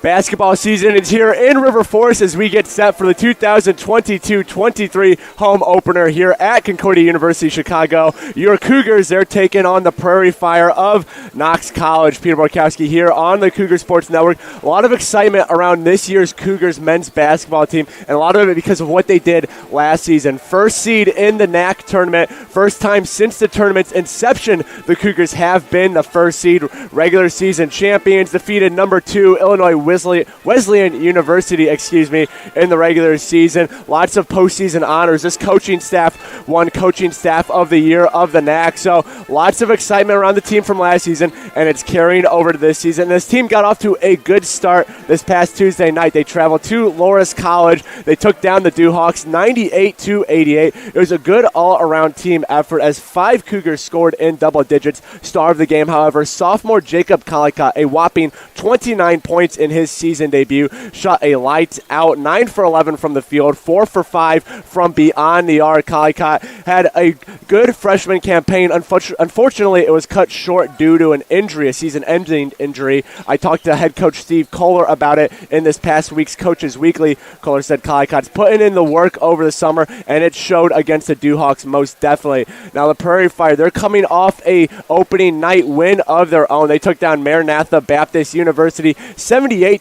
Basketball season is here in River Forest as we get set for the 2022-23 home opener here at Concordia University, Chicago. Your Cougars, they're taking on the Prairie Fire of Knox College. Peter Borkowski here on the Cougar Sports Network. A lot of excitement around this year's Cougars men's basketball team, and a lot of it because of what they did last season. First seed in the NAC tournament, first time since the tournament's inception, the Cougars have been the first seed. Regular season champions, defeated number 2 Illinois Wesleyan University, in the regular season. Lots of postseason honors. This coaching staff won Coaching Staff of the Year of the NAC. So lots of excitement around the team from last season, and it's carrying over to this season. This team got off to a good start this past Tuesday night. They traveled to Loras College. They took down the Dewhawks 98-88. It was a good all-around team effort as 5 Cougars scored in double digits. Star of the game, however, sophomore Jacob Kalikot, a whopping 29 points in his season debut, shot a lights out 9 for 11 from the field, 4 for 5 from beyond the arc. Kalikot had a good freshman campaign. Unfortunately, it was cut short due to an injury, a season-ending injury. I talked to head coach Steve Kohler about it in this past week's Coaches Weekly. Kohler said Kalikot's putting in the work over the summer, and it showed against the Dewhawks most definitely. Now, the Prairie Fire, they're coming off a opening night win of their own. They took down Maranatha Baptist University 78-60.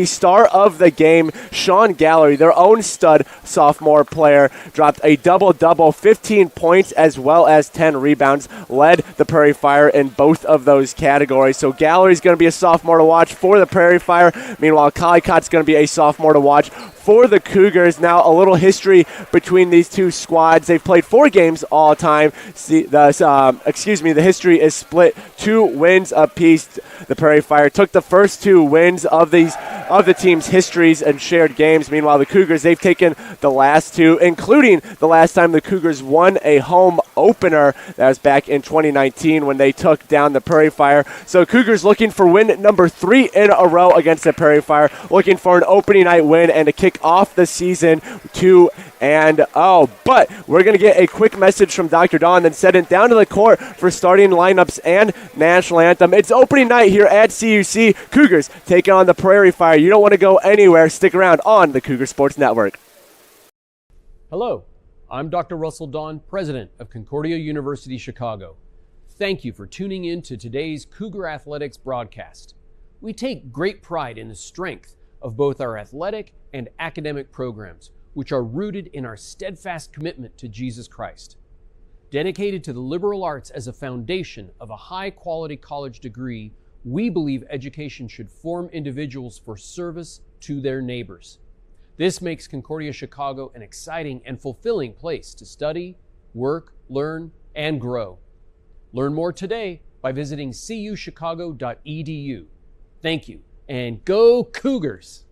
Star of the game, Sean Gallery, their own stud sophomore player, dropped a double-double, 15 points as well as 10 rebounds, led the Prairie Fire in both of those categories. So Gallery's going to be a sophomore to watch for the Prairie Fire. Meanwhile, Kalikot's going to be a sophomore to watch for the Cougars. Now, a little history between these two squads. They've played 4 games all time. The history is split 2 wins apiece. The Prairie Fire took the first 2 wins of the team's histories and shared games. Meanwhile, the Cougars, they've taken the last 2, including the last time the Cougars won a home opener. That was back in 2019 when they took down the Prairie Fire. So Cougars looking for win number 3 in a row against the Prairie Fire, looking for an opening night win and to kick off the season 2-0. But we're going to get a quick message from Dr. Dawn, then send it down to the court for starting lineups and national anthem. It's opening night here at CUC. Cougars taking on the Prairie Fire. You don't want to go anywhere. Stick around on the Cougar Sports Network. Hello, I'm Dr. Russell Dawn, president of Concordia University, Chicago. Thank you for tuning in to today's Cougar Athletics broadcast. We take great pride in the strength of both our athletic and academic programs, which are rooted in our steadfast commitment to Jesus Christ. Dedicated to the liberal arts as a foundation of a high-quality college degree, we believe education should form individuals for service to their neighbors. This makes Concordia Chicago an exciting and fulfilling place to study, work, learn, and grow. Learn more today by visiting cuchicago.edu. Thank you, and go Cougars!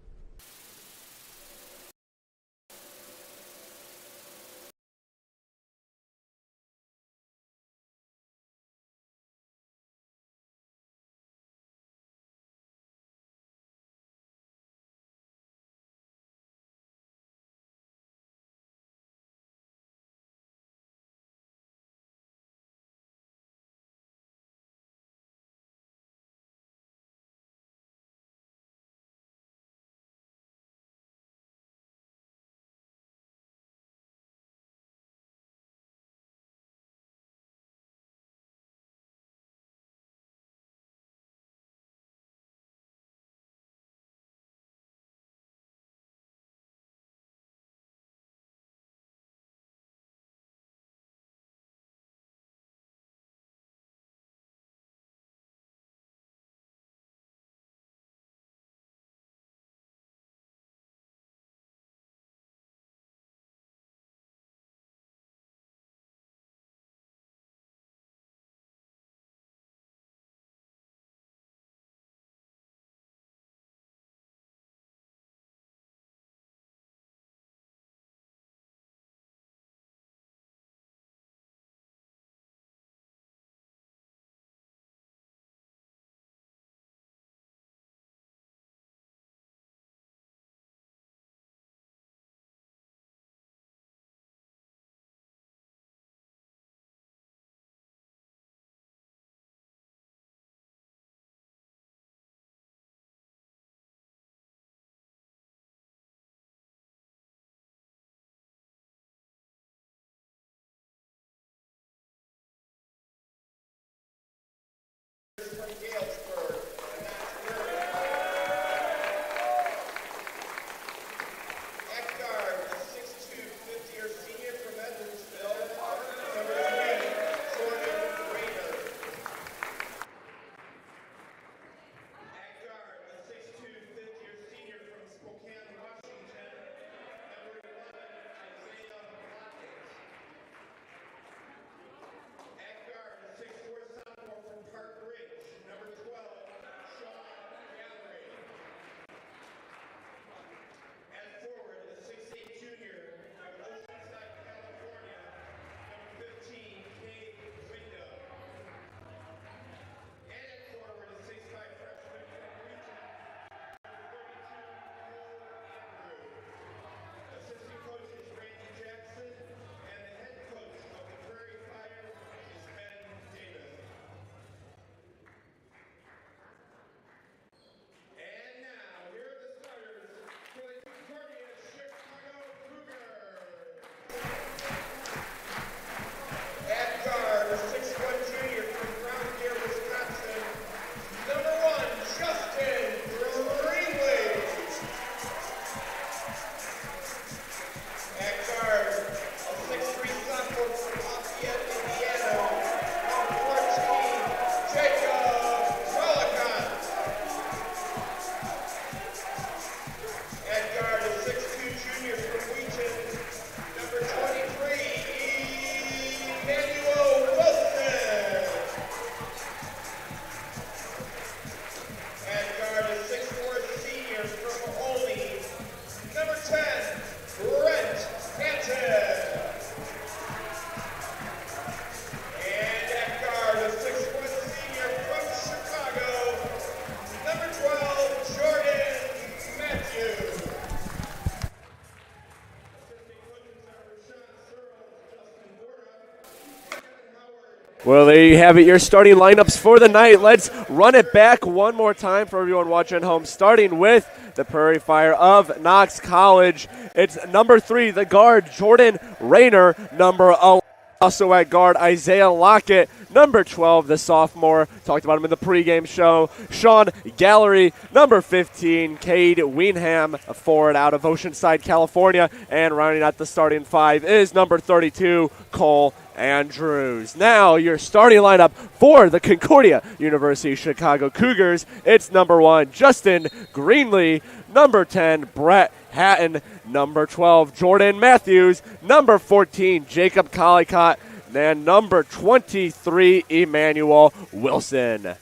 Well, there you have it, your starting lineups for the night. Let's run it back one more time for everyone watching at home, starting with the Prairie Fire of Knox College. It's number 3, the guard, Jordan Rayner. Number 11, also at guard, Isaiah Lockett. Number 12, the sophomore, talked about him in the pregame show, Sean Gallery. Number 15, Cade Wienham, a forward out of Oceanside, California. And rounding out the starting 5 is number 32, Cole Andrews. Now your starting lineup for the Concordia University Chicago Cougars. It's number 1, Justin Greenlee. Number 10, Brett Hatton. Number 12, Jordan Matthews. Number 14, Jacob Collicott. And number 23, Emmanuel Wilson.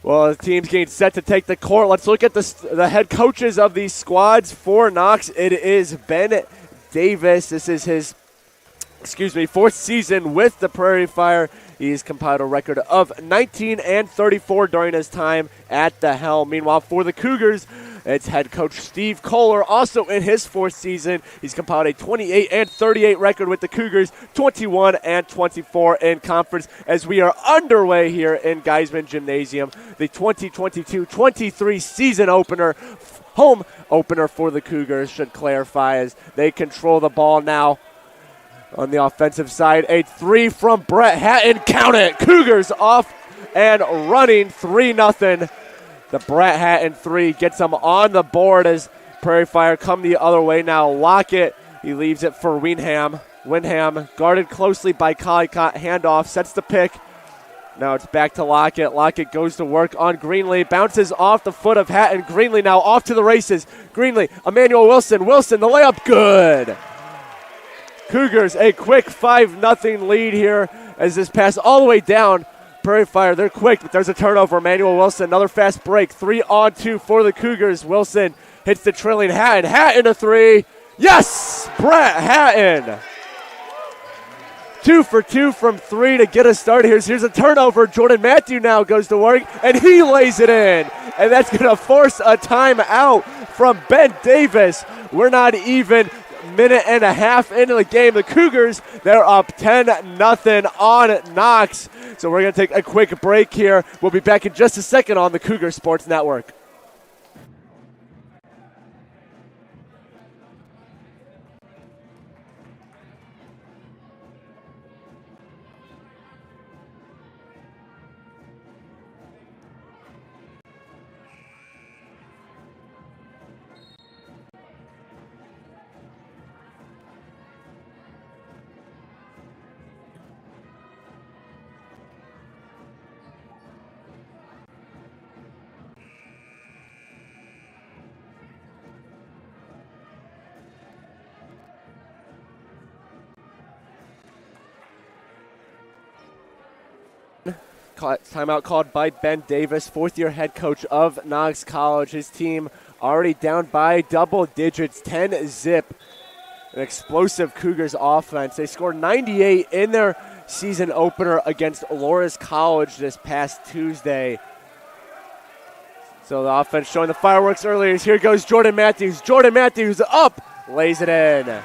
Well, the team's getting set to take the court. Let's look at the head coaches of these squads for Knox. It is Ben Davis. This is his fourth season with the Prairie Fire. He's compiled a record of 19-34 during his time at the helm. Meanwhile, for the Cougars, it's head coach Steve Kohler, also in his fourth season. He's compiled a 28-38 record with the Cougars, 21-24 in conference as we are underway here in Geisman Gymnasium. The 2022-23 season opener, home opener for the Cougars, should clarify, as they control the ball now. On the offensive side, a 3 from Brett Hatton. Count it. Cougars off and running 3-0. The Brett Hatton 3 gets them on the board as Prairie Fire come the other way now. Lockett, he leaves it for Wienham. Wienham guarded closely by Collicott. Handoff, sets the pick. Now it's back to Lockett. Lockett goes to work on Greenlee. Bounces off the foot of Hatton. Greenlee now off to the races. Greenlee, Emmanuel Wilson. Wilson, the layup, good. Cougars a quick 5-0 lead here as this pass all the way down. Prairie Fire, they're quick, but there's a turnover. Emmanuel Wilson, another fast break. 3-on-2 for the Cougars. Wilson hits the trailing Hatton. Hatton a 3. Yes! Brett Hatton. 2 for 2 from 3 to get us started. Here's a turnover. Jordan Matthew now goes to work, and he lays it in. And that's going to force a timeout from Ben Davis. We're not even minute and a half into the game. The Cougars, they're up 10-0 on Knox. So we're going to take a quick break here. We'll be back in just a second on the Cougar Sports Network. Timeout called by Ben Davis, fourth-year head coach of Knox College. His team already down by double digits, 10-0. An explosive Cougars offense. They scored 98 in their season opener against Loras College this past Tuesday. So the offense showing the fireworks earlier. Here goes Jordan Matthews. Jordan Matthews up, lays it in.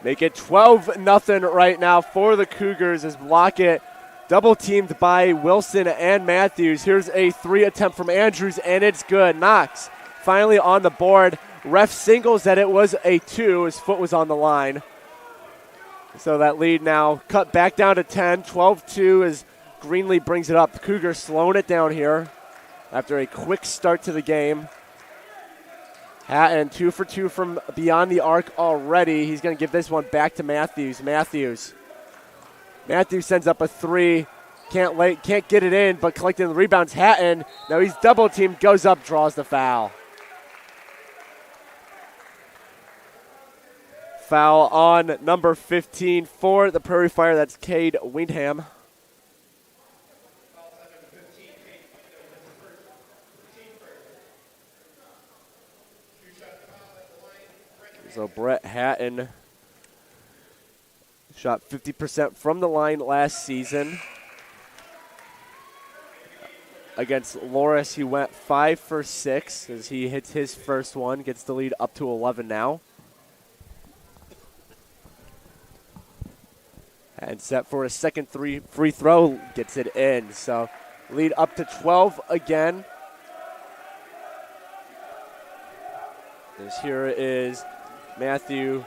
Make it 12-0 right now for the Cougars as Lockett double-teamed by Wilson and Matthews. Here's a 3 attempt from Andrews, and it's good. Knox finally on the board. Ref singles that it was a 2. His foot was on the line. So that lead now cut back down to 10. 12-2 as Greenlee brings it up. The Cougars slowing it down here after a quick start to the game. Hatton 2 for 2 from beyond the arc already. He's going to give this one back to Matthews. Matthews sends up a 3. Can't get it in, but collecting the rebounds. Hatton, now he's double teamed, goes up, draws the foul. Foul on number 15 for the Prairie Fire. That's Cade Windham. So Brett Hatton shot 50% from the line last season. Against Loras, he went 5 for 6 as he hits his first one, gets the lead up to 11 now. And set for a second free throw, gets it in. So lead up to 12 again. Here is Matthew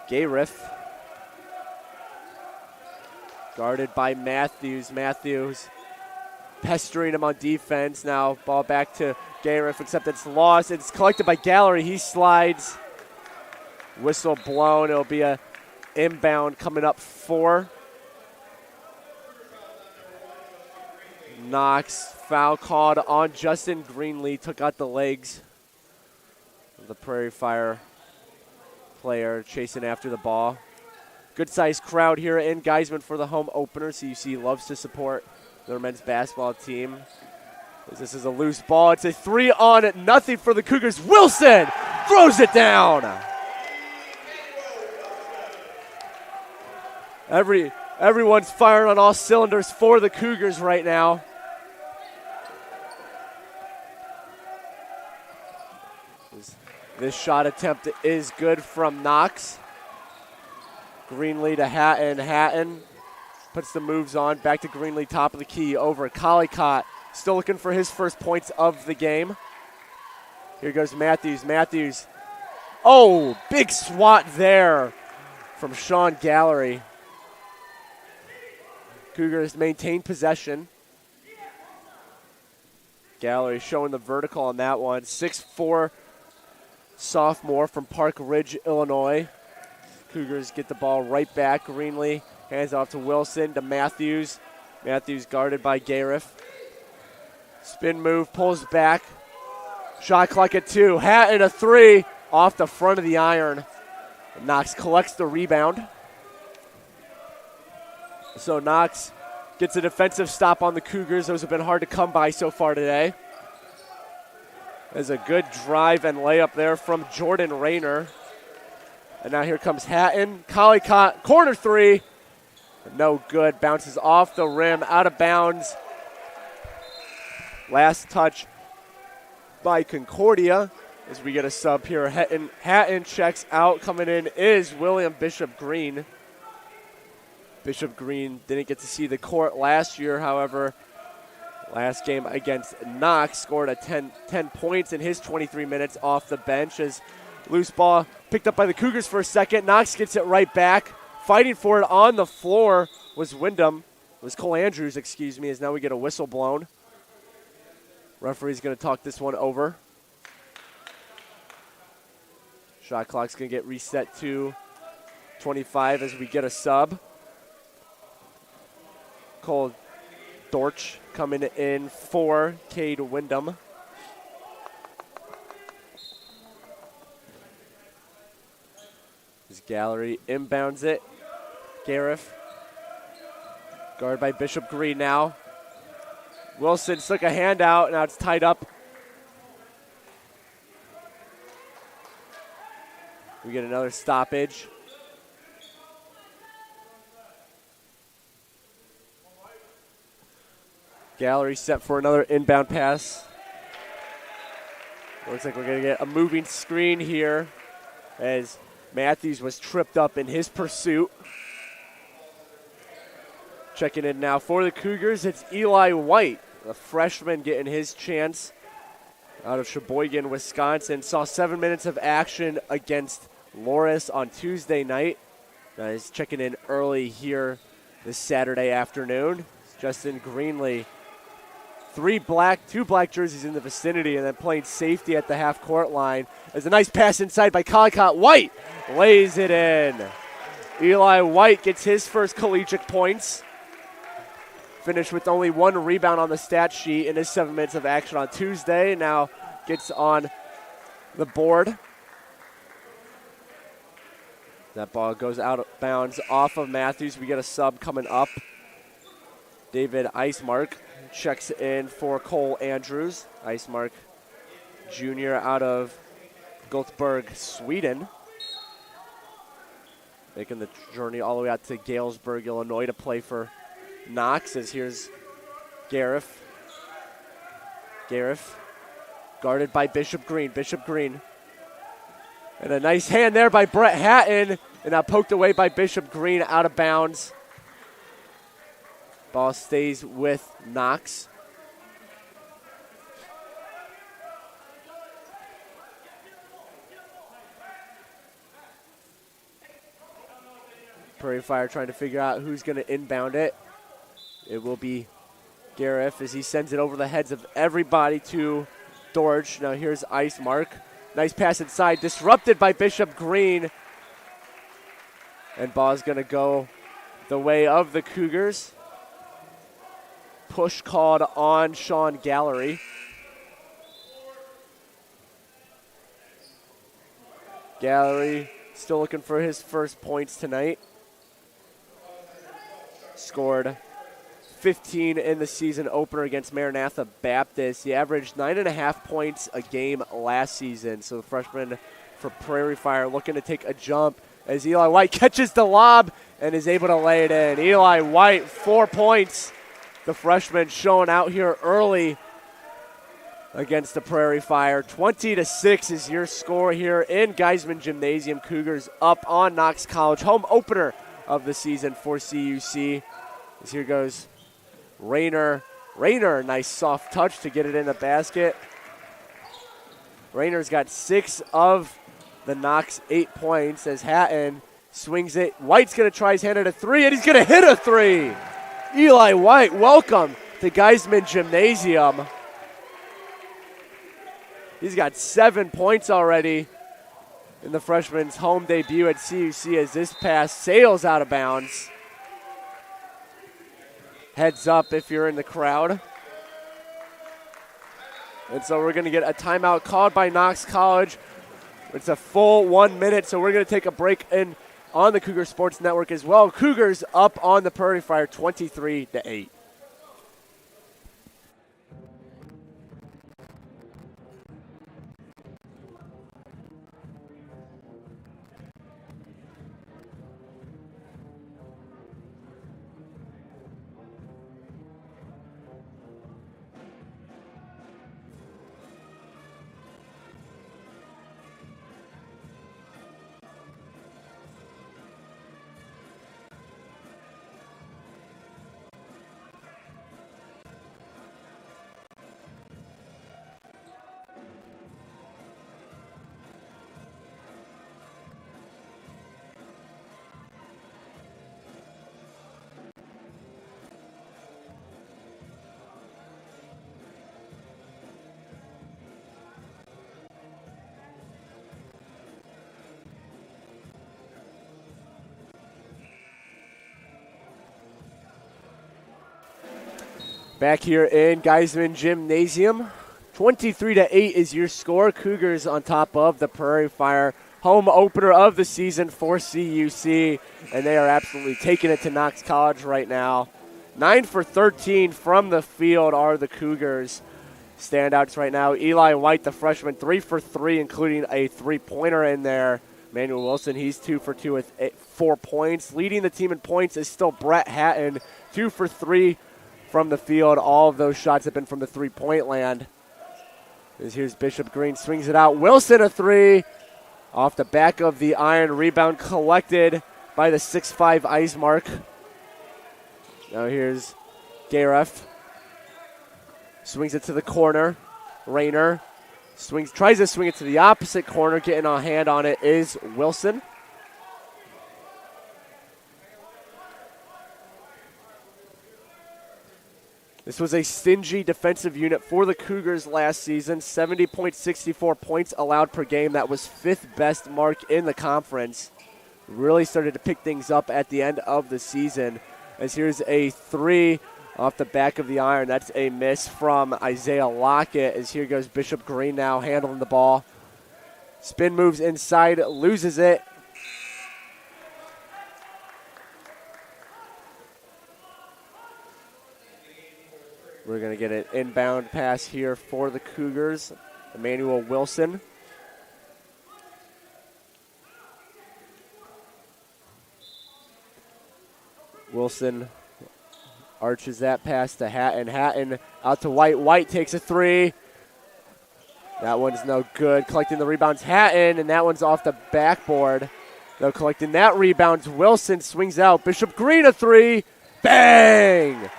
Gayriff. Guarded by Matthews. Matthews pestering him on defense. Now ball back to Gayriff, except it's lost. It's collected by Gallery. He slides. Whistle blown. It'll be a inbound coming up for Knox. Foul called on Justin Greenlee. Took out the legs of the Prairie Fire player chasing after the ball. Good-sized crowd here in Geisman for the home opener. CUC loves to support their men's basketball team. This is a loose ball. It's a 3-on-0 for the Cougars. Wilson throws it down. Everyone's firing on all cylinders for the Cougars right now. This shot attempt is good from Knox. Greenlee to Hatton. Hatton puts the moves on. Back to Greenlee, top of the key, over. Collicott still looking for his first points of the game. Here goes Matthews. Matthews. Oh, big swat there from Sean Gallery. Cougars maintain possession. Gallery showing the vertical on that one. 6'4" sophomore from Park Ridge, Illinois. Cougars get the ball right back. Greenlee hands off to Wilson, to Matthews. Matthews guarded by Gayriff. Spin move, pulls back. Shot clock at 2. Hatton a 3 off the front of the iron. Knox collects the rebound. So Knox gets a defensive stop on the Cougars. Those have been hard to come by so far today. There's a good drive and layup there from Jordan Rayner. And now here comes Hatton. Collicott, corner 3. No good. Bounces off the rim, out of bounds. Last touch by Concordia as we get a sub here. Hatton checks out. Coming in is William Bishop Green. Bishop Green didn't get to see the court last year, however. Last game against Knox, scored a 10 points in his 23 minutes off the bench as loose ball picked up by the Cougars for a second. Knox gets it right back. Fighting for it on the floor was Cole Andrews, as now we get a whistle blown. Referee's going to talk this one over. Shot clock's going to get reset to 25 as we get a sub. Cole Dortch coming in for Cade Wyndham. His Gallery inbounds it. Gariff. Guarded by Bishop Green now. Wilson took a handout. Now it's tied up. We get another stoppage. Gallery set for another inbound pass. Looks like we're going to get a moving screen here as Matthews was tripped up in his pursuit. Checking in now for the Cougars, it's Eli White, a freshman getting his chance out of Sheboygan, Wisconsin. Saw 7 minutes of action against Loris on Tuesday night. He's checking in early here this Saturday afternoon. Justin Greenlee. Two black jerseys in the vicinity, and then playing safety at the half-court line. There's a nice pass inside by Collicott. White lays it in. Eli White gets his first collegiate points. Finished with only 1 rebound on the stat sheet in his 7 minutes of action on Tuesday. Now gets on the board. That ball goes out of bounds off of Matthews. We get a sub coming up. David Eismark checks in for Cole Andrews. Eismark Jr. out of Göteborg, Sweden. Making the journey all the way out to Galesburg, Illinois to play for Knox, as here's Gariff. Gariff guarded by Bishop Green. Bishop Green. And a nice hand there by Brett Hatton. And now poked away by Bishop Green out of bounds. Ball stays with Knox. Prairie Fire trying to figure out who's going to inbound it. It will be Gareth as he sends it over the heads of everybody to Dorge. Now here's Ice Mark. Nice pass inside, disrupted by Bishop Green. And ball's going to go the way of the Cougars. Push called on Sean Gallery. Gallery still looking for his first points tonight. Scored 15 in the season opener against Maranatha Baptist. He averaged 9.5 points a game last season. So the freshman for Prairie Fire looking to take a jump as Eli White catches the lob and is able to lay it in. Eli White, 4 points. The freshman showing out here early against the Prairie Fire. 20-6 is your score here in Geisman Gymnasium. Cougars up on Knox College. Home opener of the season for CUC. As here goes Rayner. Rayner, nice soft touch to get it in the basket. Rayner's got 6 of the Knox 8 points as Hatton swings it. White's going to try his hand at a 3, and he's going to hit a 3. Eli White, welcome to Geisman Gymnasium. He's got 7 points already in the freshman's home debut at CUC as this pass sails out of bounds. Heads up if you're in the crowd. And so we're going to get a timeout called by Knox College. It's a full 1 minute, so we're going to take a break on the Cougar Sports Network as well. Cougars up on the Prairie Fire 23-8. Back here in Geisman Gymnasium, 23-8 is your score. Cougars on top of the Prairie Fire. Home opener of the season for CUC, and they are absolutely taking it to Knox College right now. 9 for 13 from the field are the Cougars. Standouts right now, Eli White, the freshman, 3 for 3, including a three-pointer in there. Manuel Wilson, he's 2 for 2 with 4 points. Leading the team in points is still Brett Hatton, 2 for 3 from the field. All of those shots have been from the three-point land. Here's Bishop Green, swings it out. Wilson, a 3 off the back of the iron. Rebound collected by the 6'5" Ice Mark. Now here's Gareth. Swings it to the corner. Rayner tries to swing it to the opposite corner. Getting a hand on it is Wilson. This was a stingy defensive unit for the Cougars last season. 70.64 points allowed per game. That was 5th best mark in the conference. Really started to pick things up at the end of the season. As here's a 3 off the back of the iron. That's a miss from Isaiah Lockett. As here goes Bishop Green now handling the ball. Spin moves inside, loses it. We're going to get an inbound pass here for the Cougars. Emmanuel Wilson. Wilson arches that pass to Hatton. Hatton out to White. White takes a 3. That one's no good. Collecting the rebounds, Hatton, and that one's off the backboard. Though collecting that rebound, Wilson swings out. Bishop Green a 3. Bang!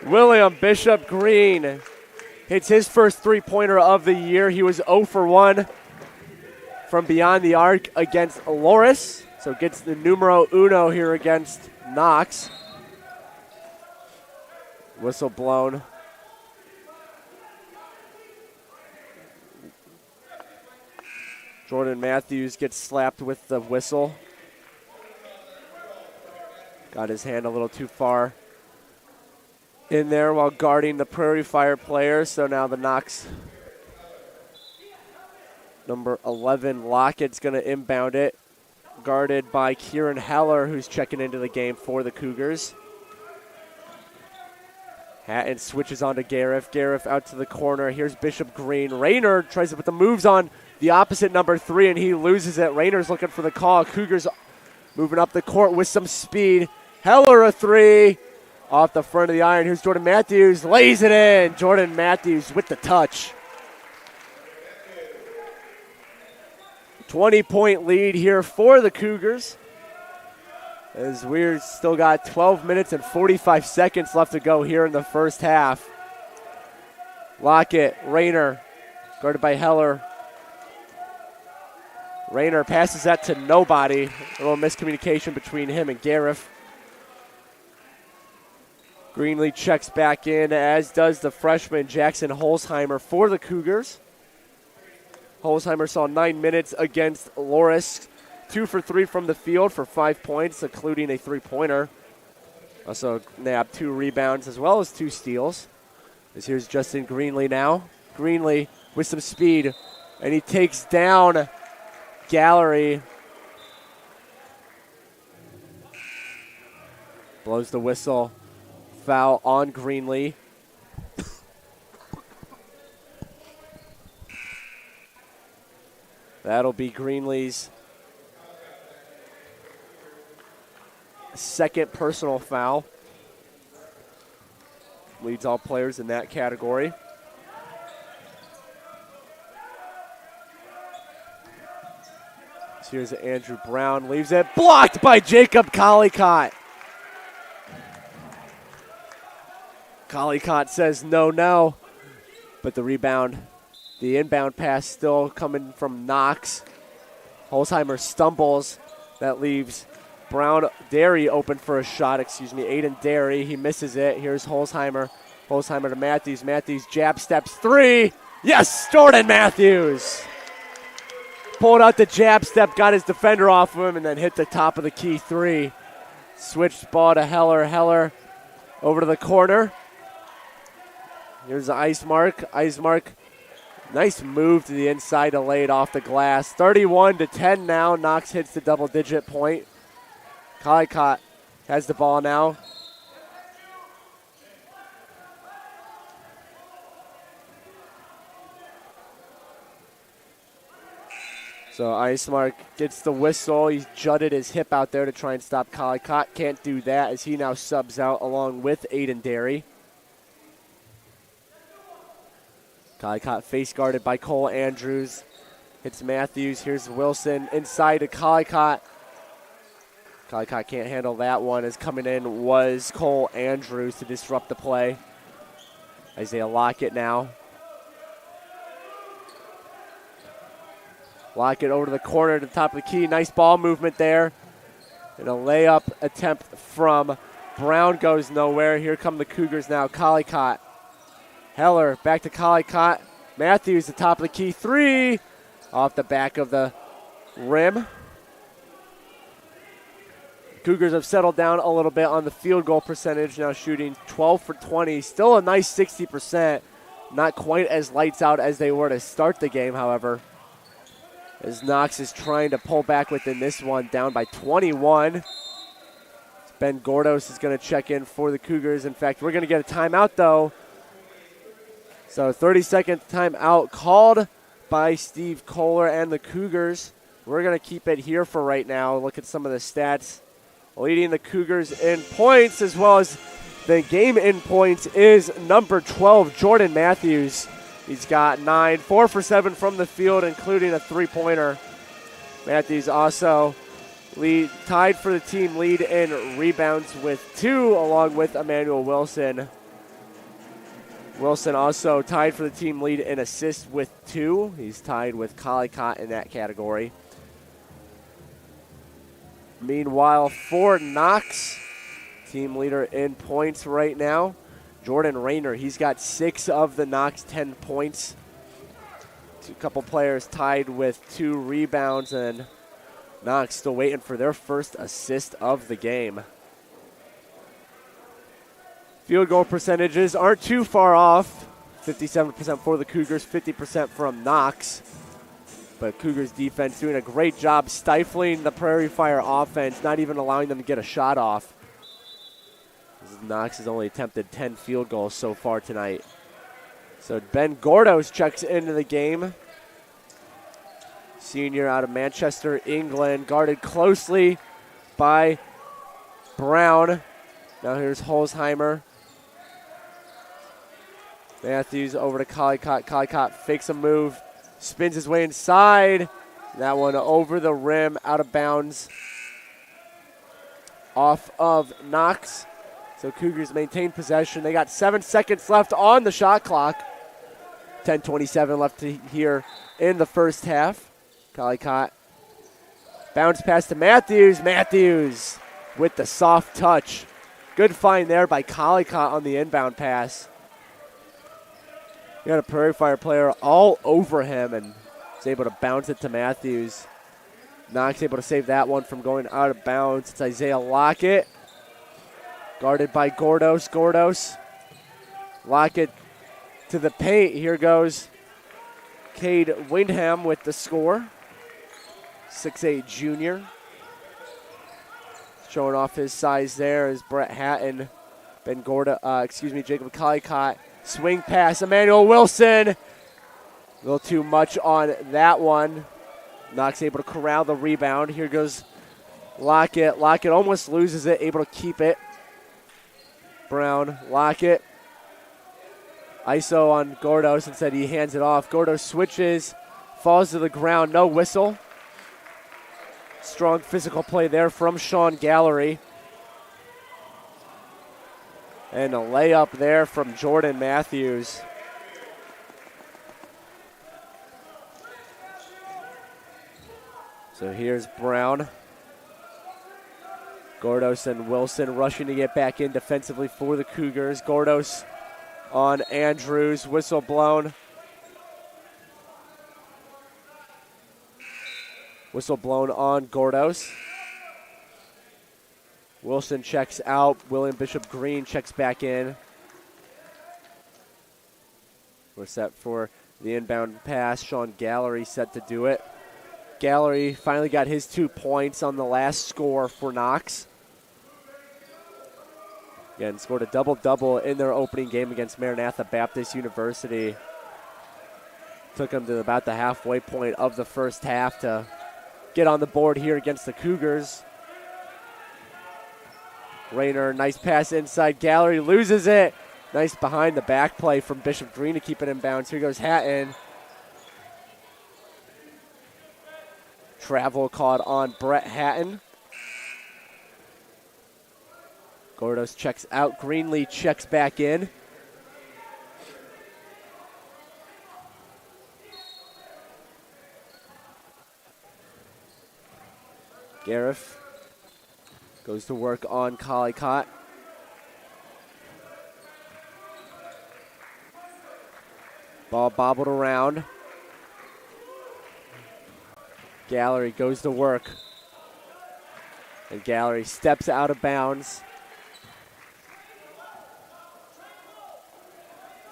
William Bishop Green hits his first three-pointer of the year. He was 0 for 1 from beyond the arc against Loris. So gets the numero uno here against Knox. Whistle blown. Jordan Matthews gets slapped with the whistle. Got his hand a little too far in there while guarding the Prairie Fire player. So now the Knox number 11 Lockett's going to inbound it, guarded by Kieran Heller, who's checking into the game for the Cougars. Hatton switches on to Gariff. Gariff out to the corner. Here's Bishop Green. Rayner tries to put the moves on the opposite number 3, and he loses it. Rayner's looking for the call. Cougars moving up the court with some speed. Heller a 3 off the front of the iron. Here's Jordan Matthews. Lays it in. Jordan Matthews with the touch. 20-point lead here for the Cougars, as we're still got 12 minutes and 45 seconds left to go here in the first half. Lockett, Rayner, guarded by Heller. Rayner passes that to nobody. A little miscommunication between him and Gariff. Greenlee checks back in, as does the freshman Jackson Holzheimer for the Cougars. Holzheimer saw 9 minutes against Loris. 2 for 3 from the field for 5 points, including a three-pointer. Also nabbed 2 rebounds as well as 2 steals. As here's Justin Greenlee now. Greenlee with some speed, and he takes down Gallery. Blows the whistle. Foul on Greenlee. That'll be Greenlee's second personal foul. Leads all players in that category. So here's Andrew Brown. Leaves it. Blocked by Jacob Collicott. Collicott says no, no. But the rebound, the inbound pass still coming from Knox. Holzheimer stumbles. That leaves Derry open for a shot, Aiden Derry. He misses it. Here's Holzheimer. Holzheimer to Matthews. Matthews jab steps 3. Yes, Jordan Matthews. Pulled out the jab step, got his defender off of him, and then hit the top of the key 3. Switched ball to Heller. Heller over to the corner. Here's the ice mark. Ice mark. Nice move to the inside to lay it off the glass. 31-10 now. Knox hits the double-digit point. Collicott has the ball now. So Icemark gets the whistle. He's jutted his hip out there to try and stop Collicott. Can't do that as he now subs out along with Aiden Derry. Collicott face guarded by Cole Andrews. Hits Matthews. Here's Wilson inside to Collicott. Collicott can't handle that one, as coming in was Cole Andrews to disrupt the play. Isaiah Lockett now. Lockett over to the corner to the top of the key. Nice ball movement there. And a layup attempt from Brown goes nowhere. Here come the Cougars now. Collicott. Heller back to Collicott. Matthews, the top of the key 3. Off the back of the rim. Cougars have settled down a little bit on the field goal percentage, now shooting 12 for 20. Still a nice 60%. Not quite as lights out as they were to start the game, however, as Knox is trying to pull back within this one, down by 21. Ben Gordos is going to check in for the Cougars. In fact, we're going to get a timeout, though. So 30-second timeout called by Steve Kohler and the Cougars. We're going to keep it here for right now. Look at some of the stats. Leading the Cougars in points as well as the game in points is number 12, Jordan Matthews. He's got 9, 4 for 7 from the field, including a three-pointer. Matthews also tied for the team lead in rebounds with 2, along with Emmanuel Wilson. Wilson also tied for the team lead in assists with 2. He's tied with Collicott in that category. Meanwhile, for Knox, team leader in points right now, Jordan Rayner. He's got 6 of the Knox 10 points. A couple players tied with 2 rebounds, and Knox still waiting for their first assist of the game. Field goal percentages aren't too far off. 57% for the Cougars, 50% from Knox. But Cougars defense doing a great job stifling the Prairie Fire offense, not even allowing them to get a shot off. Knox has only attempted 10 field goals so far tonight. So Ben Gordos checks into the game. Senior out of Manchester, England, guarded closely by Brown. Now here's Holzheimer. Matthews over to Collicott. Collicott fakes a move, spins his way inside. That one over the rim, out of bounds, off of Knox. So Cougars maintain possession. They got 7 seconds left on the shot clock. 10:27 left to here in the first half. Collicott bounce pass to Matthews. Matthews with the soft touch. Good find there by Collicott on the inbound pass. He had a Prairie Fire player all over him and was able to bounce it to Matthews. Knox able to save that one from going out of bounds. It's Isaiah Lockett, guarded by Gordos. Gordos, Lockett to the paint. Here goes Cade Windham with the score. 6'8" junior. Showing off his size there is Brett Hatton. Jacob Collicott. Swing pass, Emmanuel Wilson. A little too much on that one. Knox able to corral the rebound. Here goes Lockett. Lockett almost loses it, able to keep it. Brown, Lockett. ISO on Gordos, instead he hands it off. Gordos switches, falls to the ground, no whistle. Strong physical play there from Sean Gallery. And a layup there from Jordan Matthews. So here's Brown. Gordos and Wilson rushing to get back in defensively for the Cougars. Gordos on Andrews, whistle blown. Whistle blown on Gordos. Wilson checks out. William Bishop Green checks back in. We're set for the inbound pass. Sean Gallery set to do it. Gallery finally got his 2 points on the last score for Knox. Again, scored a double-double in their opening game against Maranatha Baptist University. Took them to about the halfway point of the first half to get on the board here against the Cougars. Rayner, nice pass inside. Gallery loses it. Nice behind the back play from Bishop Green to keep it in bounds. Here goes Hatton. Travel caught on Brett Hatton. Gordos checks out. Greenlee checks back in. Gariff goes to work on Collicott. Ball bobbled around. Gallery goes to work. And Gallery steps out of bounds.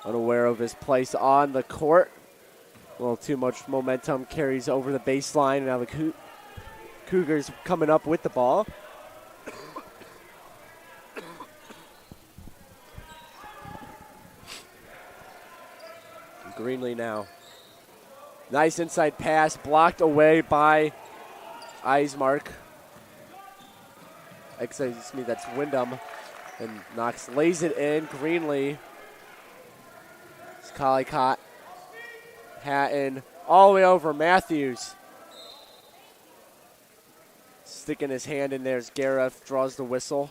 Unaware of his place on the court. A little too much momentum carries over the baseline. Now the Cougars coming up with the ball. Greenlee now. Nice inside pass, blocked away by Eismark. Excuse me, that's Wyndham. And Knox lays it in. Greenlee. It's Collicott. Hatton. All the way over Matthews. Sticking his hand in there as Gariff draws the whistle.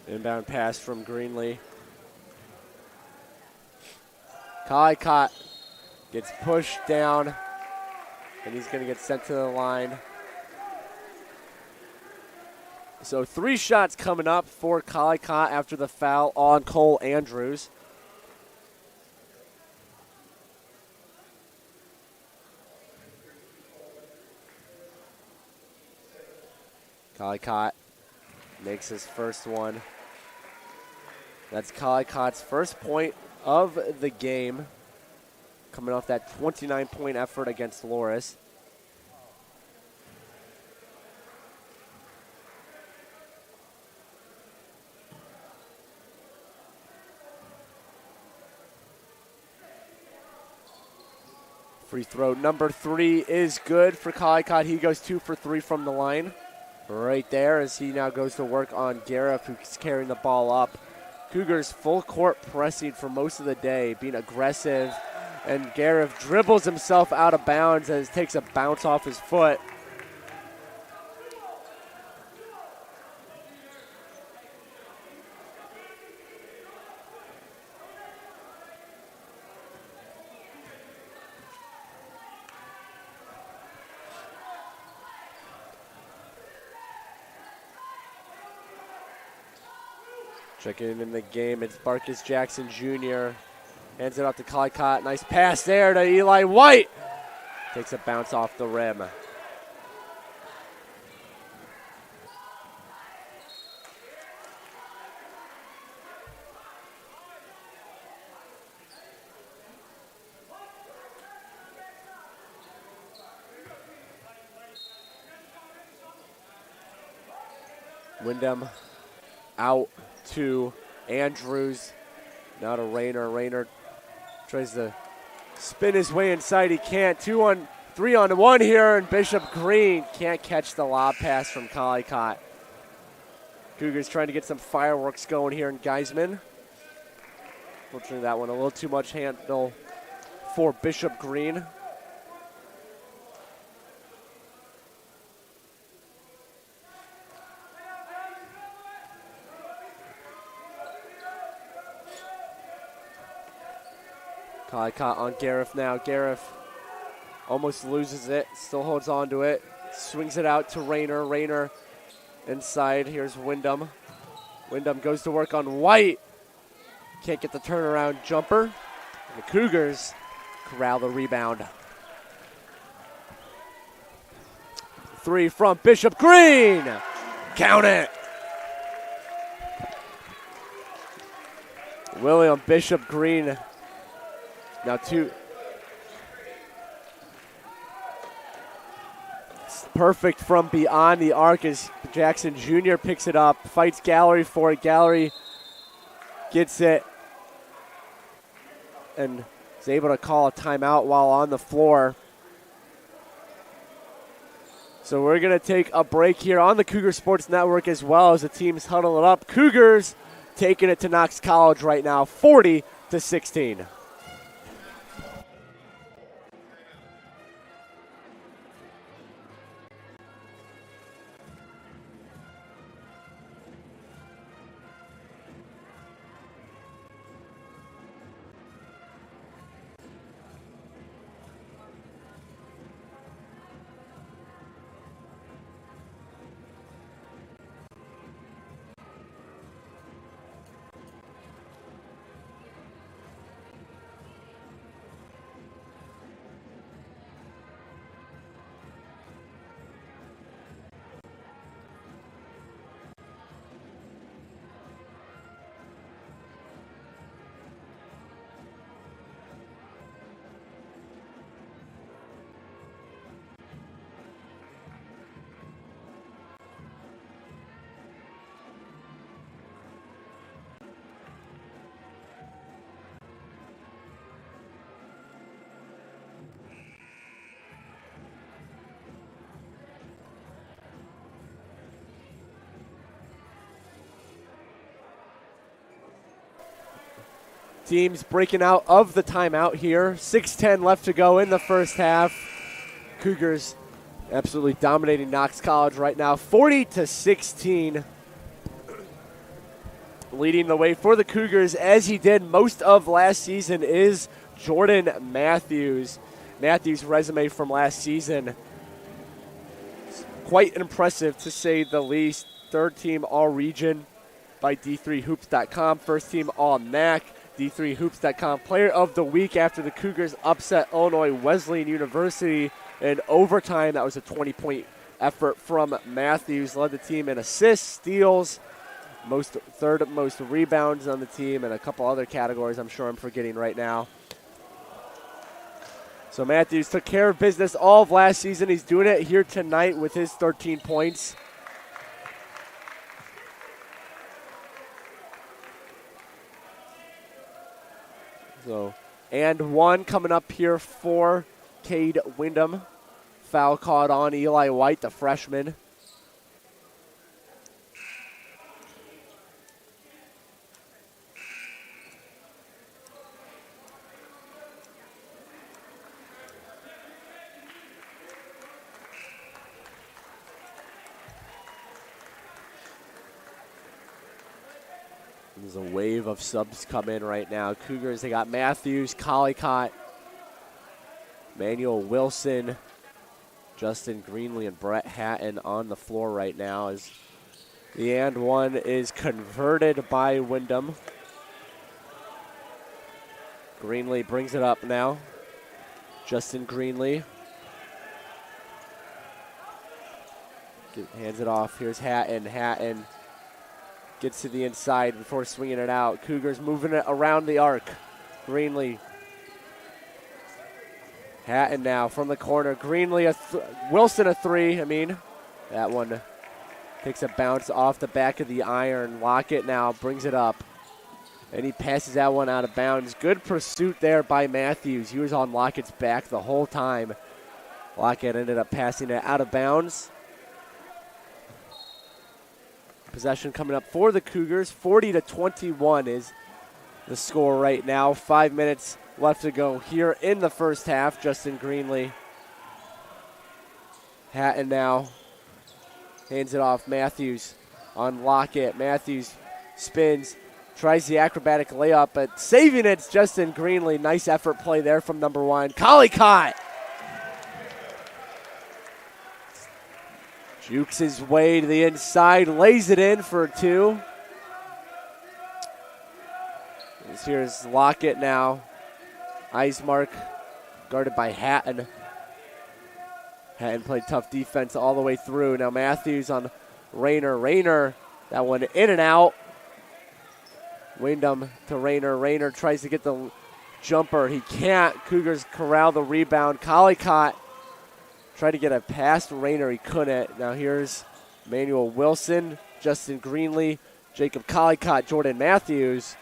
Inbound pass from Greenlee. Calicott gets pushed down, and he's going to get sent to the line. So 3 shots coming up for Calicott after the foul on Cole Andrews. Calicott makes his first one. That's Calicott's first point of the game, coming off that 29-point effort against Loris. Free throw number 3 is good for Calicott. He goes 2 for 3 from the line. Right there as he now goes to work on Gariff, who's carrying the ball up. Cougars full court pressing for most of the day, being aggressive. And Gariff dribbles himself out of bounds as takes a bounce off his foot. Checking in the game, it's Barkus Jackson Jr. Hands it off to Calicott. Nice pass there to Eli White. Takes a bounce off the rim. Wyndham out to Andrews. Now to Rayner. Rayner tries to spin his way inside. He can't. 3-on-1 here, and Bishop Green can't catch the lob pass from Calicott. Cougars trying to get some fireworks going here in Geisman. Fortunately, that one a little too much handle for Bishop Green. Calicott on Gariff now. Gariff almost loses it, still holds on to it, swings it out to Rayner. Rayner inside. Here's Wyndham. Wyndham goes to work on White. Can't get the turnaround jumper. And the Cougars corral the rebound. 3 from Bishop Green. Count it. William Bishop Green. Now 2. It's perfect from beyond the arc as Jackson Jr. picks it up, fights Gallery for it. Gallery gets it and is able to call a timeout while on the floor. So we're going to take a break here on the Cougar Sports Network as well as the teams huddle it up. Cougars taking it to Knox College right now, 40-16. Teams breaking out of the timeout here. 6:10 left to go in the first half. Cougars absolutely dominating Knox College right now, 40-16. Leading the way for the Cougars, as he did most of last season, is Jordan Matthews. Matthews' resume from last season, quite impressive to say the least. Third team All-Region by D3Hoops.com. First team All-MAC, D3Hoops.com. Player of the week after the Cougars upset Illinois Wesleyan University in overtime. That was a 20-point effort from Matthews. Led the team in assists, steals, third most rebounds on the team, and a couple other categories I'm sure I'm forgetting right now. So Matthews took care of business all of last season. He's doing it here tonight with his 13 points. So, and one coming up here for Cade Wyndham. Foul caught on Eli White, the freshman. There's a wave of subs come in right now. Cougars, they got Matthews, Collicott, Manuel Wilson, Justin Greenlee, and Brett Hatton on the floor right now as the and one is converted by Wyndham. Greenlee brings it up now. Justin Greenlee. Hands it off. Here's Hatton. Hatton gets to the inside before swinging it out. Cougars moving it around the arc. Greenlee. Hatton now from the corner. Greenlee, Wilson a three. That one takes a bounce off the back of the iron. Lockett now brings it up. And he passes that one out of bounds. Good pursuit there by Matthews. He was on Lockett's back the whole time. Lockett ended up passing it out of bounds. Possession coming up for the Cougars. 40-21 is the score right now. 5 minutes left to go here in the first half. Justin Greenlee. Hatton now hands it off. Matthews on Lockett. Matthews spins, tries the acrobatic layup, but saving it's Justin Greenlee. Nice effort play there from number one. Collicott jukes his way to the inside, lays it in for two. Here's Lockett now. Eismark guarded by Hatton. Hatton played tough defense all the way through. Now Matthews on Rayner. Rayner, that one in and out. Wyndham to Rayner. Rayner tries to get the jumper. He can't. Cougars corral the rebound. Collicott tried to get a past Rayner. He couldn't. Now here's Manuel Wilson, Justin Greenlee, Jacob Collicott, Jordan Matthews.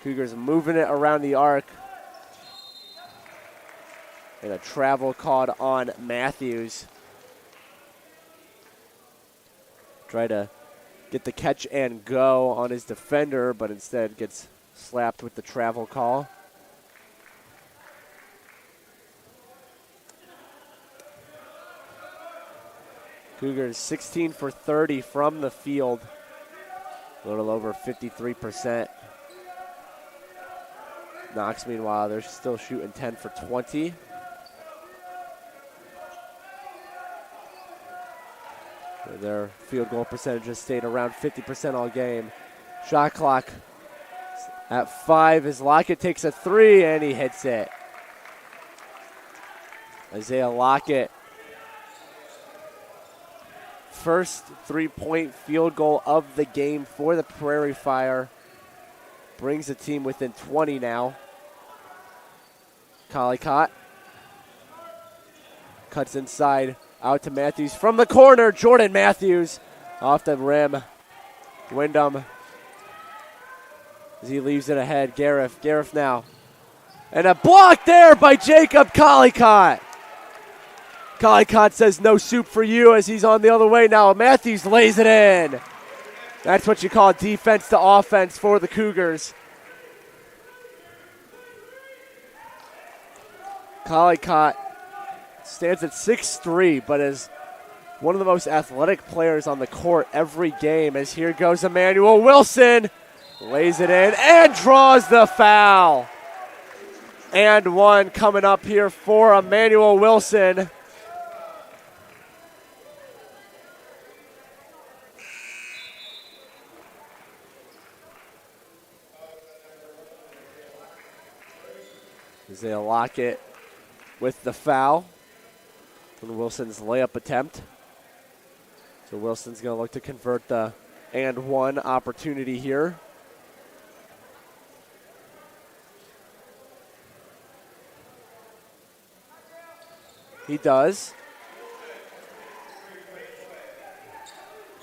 Cougars moving it around the arc. And a travel called on Matthews. Try to get the catch and go on his defender, but instead gets slapped with the travel call. Cougars 16 for 30 from the field. A little over 53%. Knox, meanwhile, they're still shooting 10 for 20. Their field goal percentage has stayed around 50% all game. Shot clock at 5 as Lockett takes a three, and he hits it. Isaiah Lockett. First three-point field goal of the game for the Prairie Fire. Brings the team within 20 now. Collicott cuts inside, out to Matthews from the corner. Jordan Matthews off the rim. Wyndham as he leaves it ahead. Gariff now. And a block there by Jacob Collicott. Collicott says no soup for you as he's on the other way now. Matthews lays it in. That's what you call defense to offense for the Cougars. Collicott stands at 6'3", but has one of the most athletic players on the court every game, as here goes Emmanuel Wilson. Lays it in and draws the foul. And one coming up here for Emmanuel Wilson. Isaiah Lockett with the foul from Wilson's layup attempt. So Wilson's going to look to convert the and one opportunity here. He does.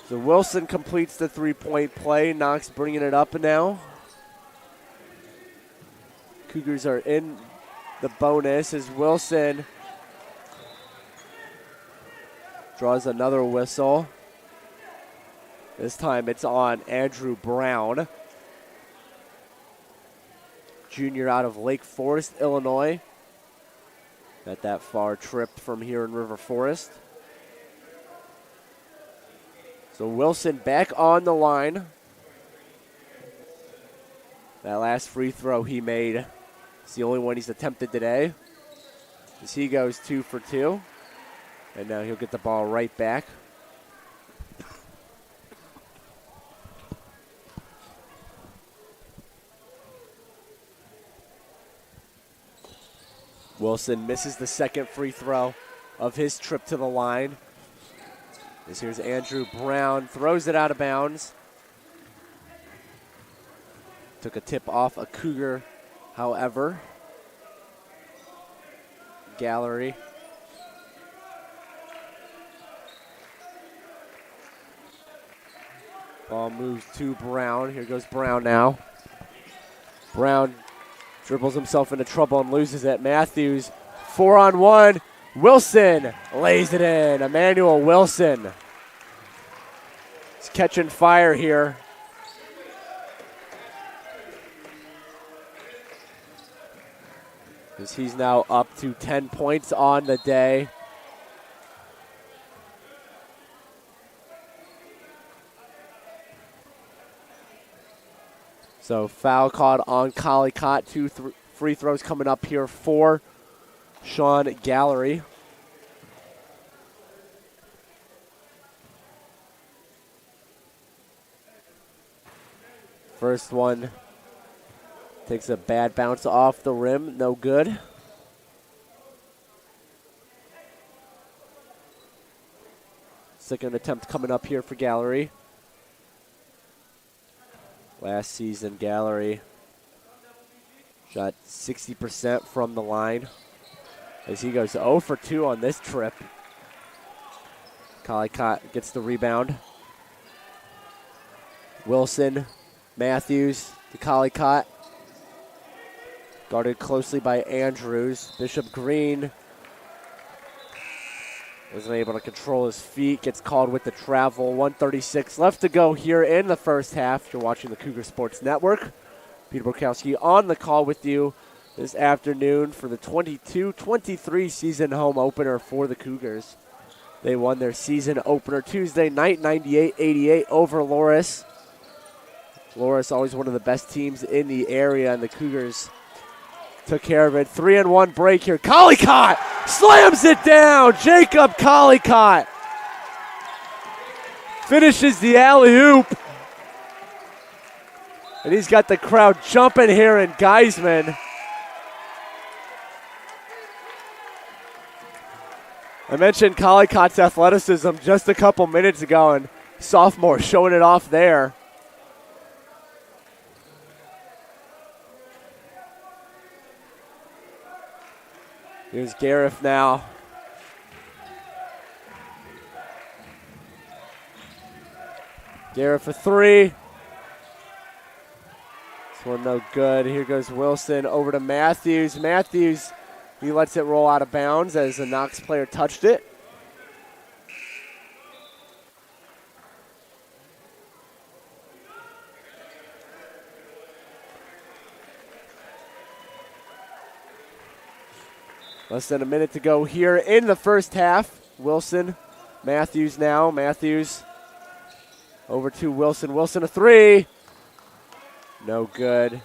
So Wilson completes the three-point play. Knox bringing it up now. Cougars are in the bonus as Wilson draws another whistle. This time it's on Andrew Brown, junior out of Lake Forest, Illinois. Not that far trip from here in River Forest. So Wilson back on the line. That last free throw he made is the only one he's attempted today. As he goes 2 for 2. And now he'll get the ball right back. Wilson misses the second free throw of his trip to the line. This here's Andrew Brown, throws it out of bounds. Took a tip off a Cougar, however. Gallery. Ball moves to Brown. Here goes Brown now. Brown dribbles himself into trouble and loses it. Matthews, 4-on-1. Wilson lays it in. Emmanuel Wilson. He's catching fire here. As he's now up to 10 points on the day. So foul called on Collicott. 2 free throws coming up here for Sean Gallery. First one takes a bad bounce off the rim. No good. Second attempt coming up here for Gallery. Last season, Gallery shot 60% from the line as he goes 0 for 2 on this trip. Collicott gets the rebound. Wilson, Matthews to Collicott. Guarded closely by Andrews. Bishop Green wasn't able to control his feet. Gets called with the travel. 1:36 left to go here in the first half. You're watching the Cougar Sports Network. Peter Borkowski on the call with you this afternoon for the 22-23 season home opener for the Cougars. They won their season opener Tuesday night, 98-88 over Loras. Loras always one of the best teams in the area, and the Cougars took care of it. 3-1 break here. Collicott slams it down. Jacob Collicott finishes the alley-oop. And he's got the crowd jumping here in Geisman. I mentioned Collicott's athleticism just a couple minutes ago, and sophomore showing it off there. Here's Gareth now. Gareth for 3. This one no good. Here goes Wilson over to Matthews. Matthews, he lets it roll out of bounds as the Knox player touched it. Less than a minute to go here in the first half. Wilson Matthews now. Matthews over to Wilson. Wilson a three. No good.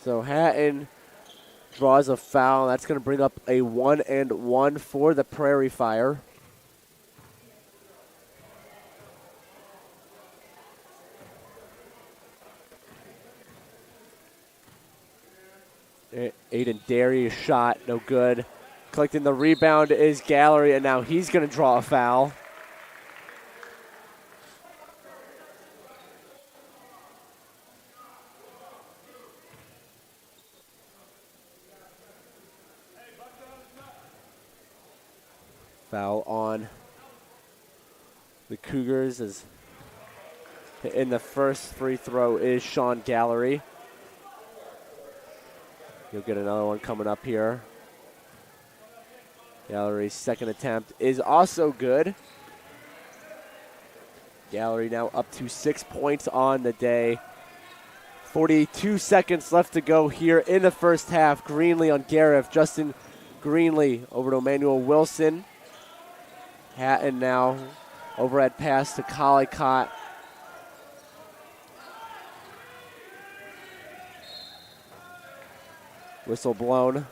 So Hatton draws a foul. That's going to bring up a 1-and-1 for the Prairie Fire. Aiden Derry shot, no good. Collecting the rebound is Gallery, and now he's going to draw a foul. Foul on the Cougars as in the first free throw is Sean Gallery. You'll get another one coming up here. Gallery's second attempt is also good. Gallery now up to 6 points on the day. 42 seconds left to go here in the first half. Greenlee on Gareth. Justin Greenlee over to Emmanuel Wilson. Hatton now overhead pass to Collicott. Whistle blown.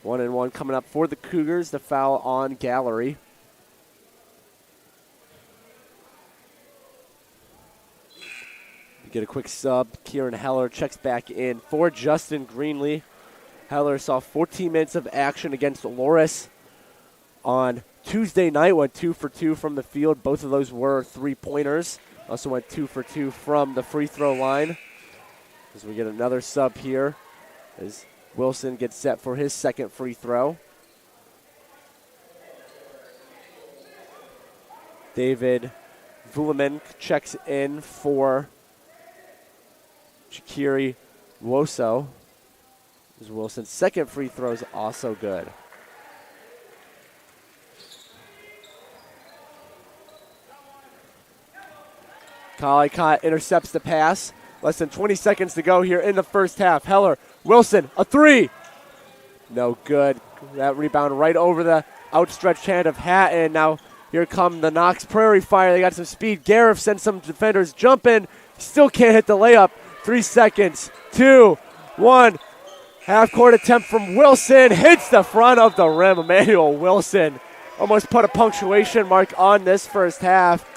One and one coming up for the Cougars. The foul on Gallery. Get a quick sub. Kieran Heller checks back in for Justin Greenlee. Heller saw 14 minutes of action against Loris on Tuesday night. Went 2 for 2 from the field. Both of those were three-pointers. Also went 2 for 2 from the free throw line. As we get another sub here as Wilson gets set for his second free throw. David Vulemin checks in for Shakiri Woso. As Wilson's second free throw is also good. Collicott intercepts the pass. Less than 20 seconds to go here in the first half. Heller, Wilson, a three. No good. That rebound right over the outstretched hand of Hatton. Now here come the Knox Prairie Fire. They got some speed. Gareth sends some defenders jumping. Still can't hit the layup. 3 seconds. 2, 1. Half-court attempt from Wilson. Hits the front of the rim. Emmanuel Wilson almost put a punctuation mark on this first half.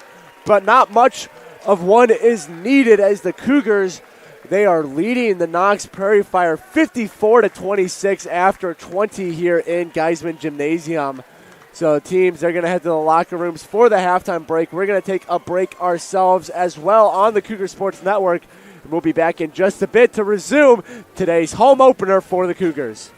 But not much of one is needed as the Cougars, they are leading the Knox Prairie Fire 54-26 after 20 here in Geisman Gymnasium. So teams, they're going to head to the locker rooms for the halftime break. We're going to take a break ourselves as well on the Cougar Sports Network. We'll be back in just a bit to resume today's home opener for the Cougars.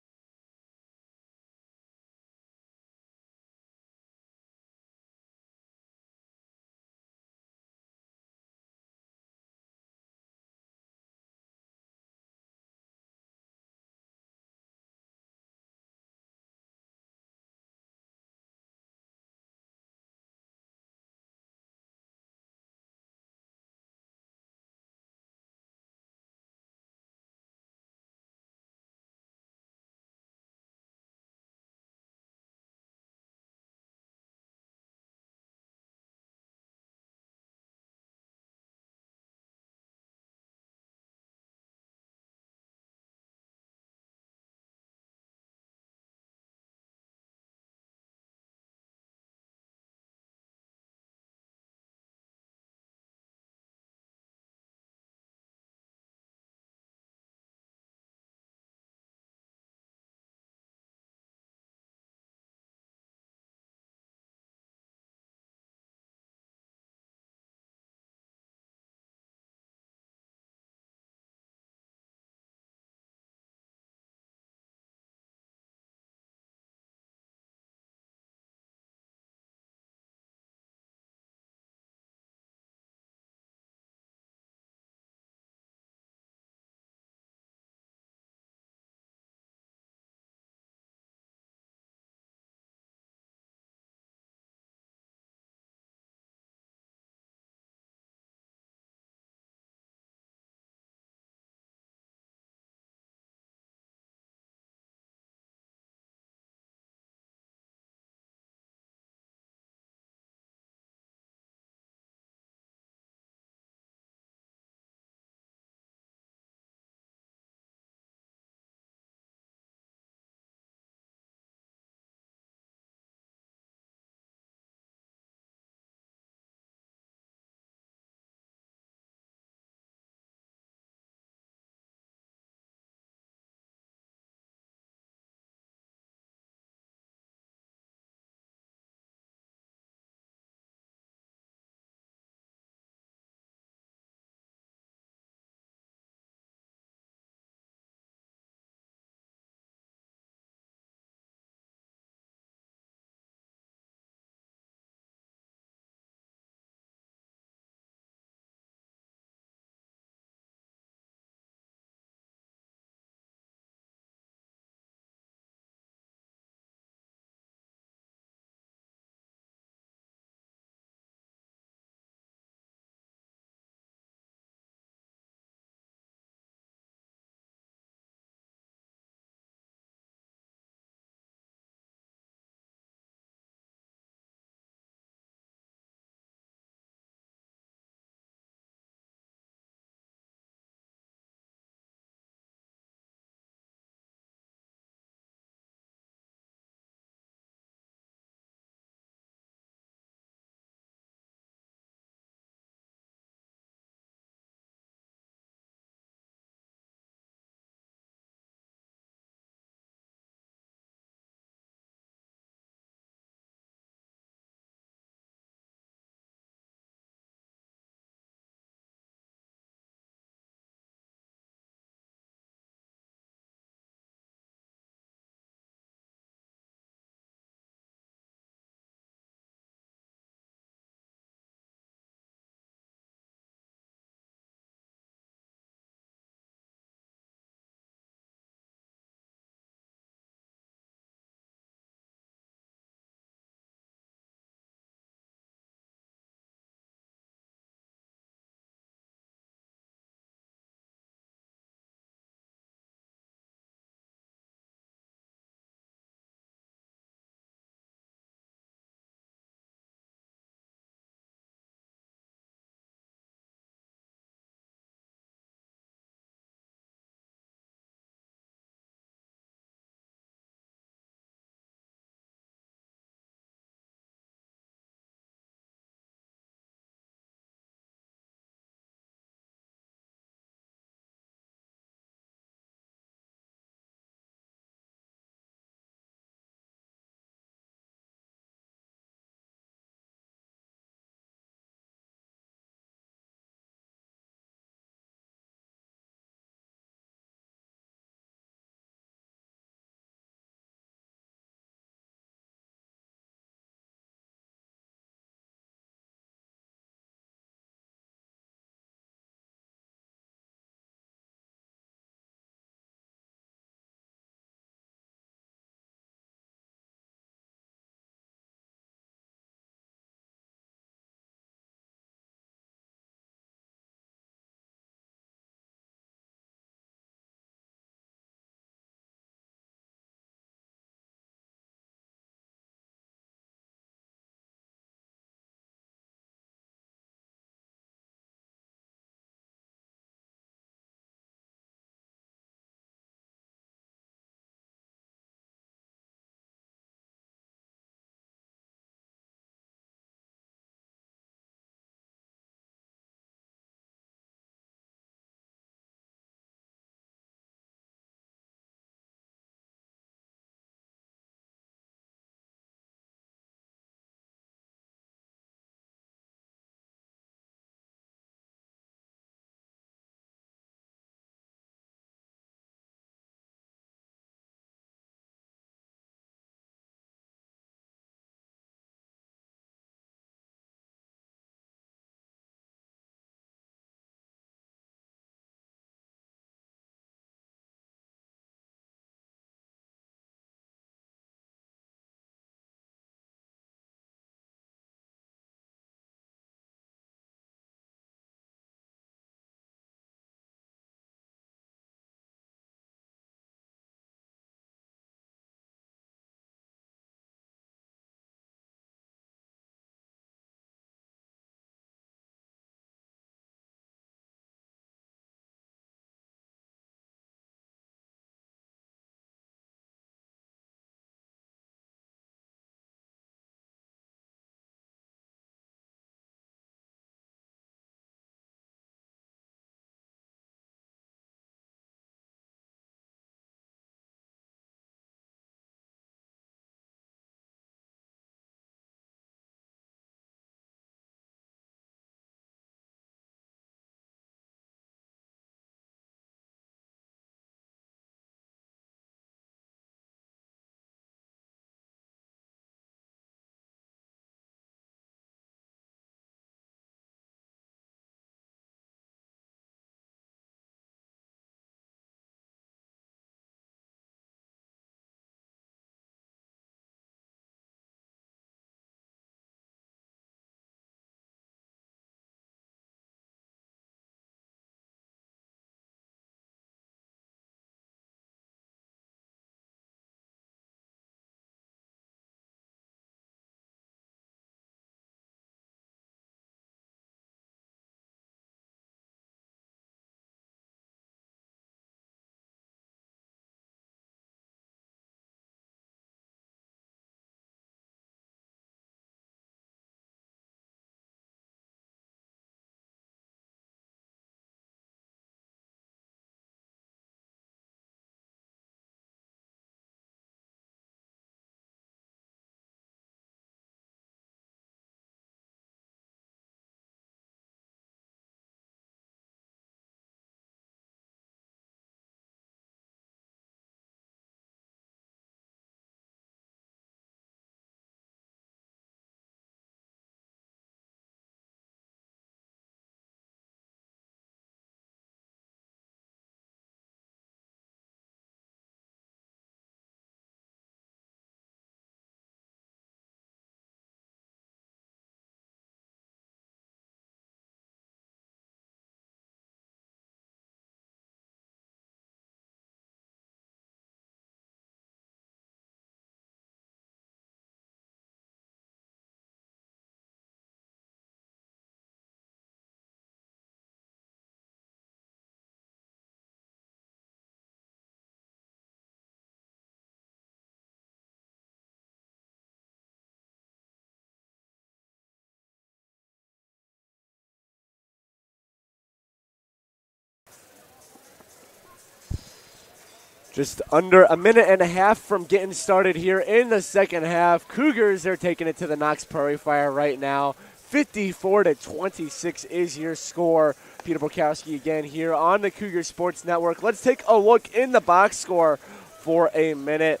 Just under a minute and a half from getting started here in the second half. Cougars are taking it to the Knox Prairie Fire right now. 54-26 is your score. Peter Bukowski again here on the Cougar Sports Network. Let's take a look in the box score for a minute.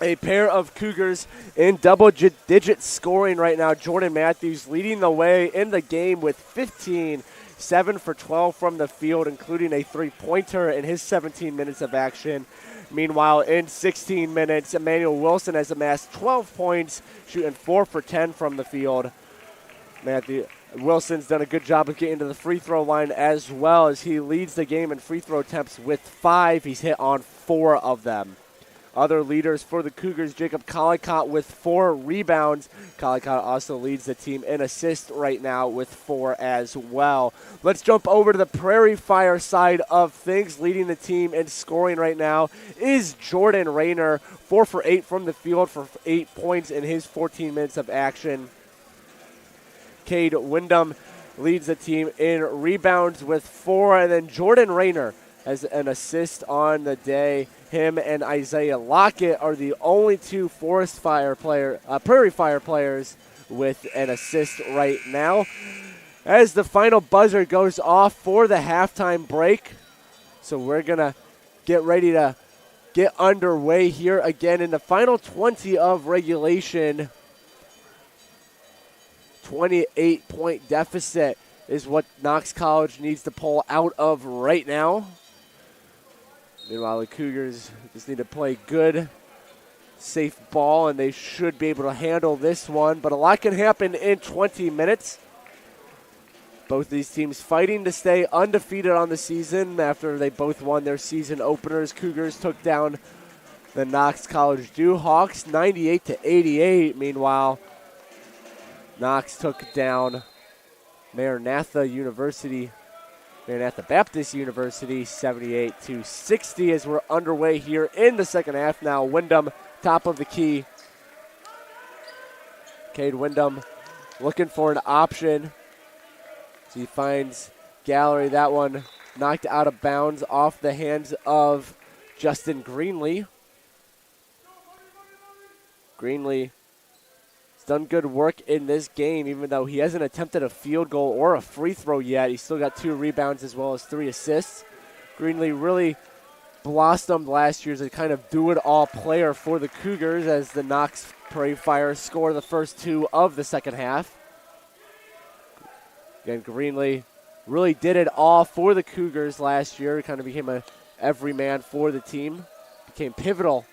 A pair of Cougars in double-digit scoring right now. Jordan Matthews leading the way in the game with 15, 7 for 12 from the field, including a three-pointer in his 17 minutes of action. Meanwhile, in 16 minutes, Emmanuel Wilson has amassed 12 points, shooting 4 for 10 from the field. Wilson's done a good job of getting to the free throw line as well, as he leads the game in free throw attempts with 5. He's hit on 4 of them. Other leaders for the Cougars, Jacob Collicott with 4 rebounds. Collicott also leads the team in assists right now with 4 as well. Let's jump over to the Prairie Fire side of things. Leading the team in scoring right now is Jordan Rayner, 4 for 8 from the field for 8 points in his 14 minutes of action. Cade Wyndham leads the team in rebounds with 4, and then Jordan Rayner has an assist on the day. Him and Isaiah Lockett are the only 2 Prairie Fire players with an assist right now. As the final buzzer goes off for the halftime break, so we're going to get ready to get underway here again in the final 20 of regulation. 28-point deficit is what Knox College needs to pull out of right now. Meanwhile, the Cougars just need to play good, safe ball, and they should be able to handle this one. But a lot can happen in 20 minutes. Both these teams fighting to stay undefeated on the season after they both won their season openers. Cougars took down the Knox College Jewhawks 98-88. Meanwhile, Knox took down Maranatha Baptist University 78-60 as we're underway here in the second half now. Wyndham, top of the key. Cade Wyndham looking for an option. So he finds Gallery. That one knocked out of bounds off the hands of Justin Greenlee. Greenlee done good work in this game, even though he hasn't attempted a field goal or a free throw yet. He's still got 2 rebounds as well as 3 assists. Greenlee really blossomed last year as a kind of do-it-all player for the Cougars as the Knox Prairie Fire score the first 2 of the second half. Again, Greenlee really did it all for the Cougars last year. He kind of became a everyman for the team. Became pivotal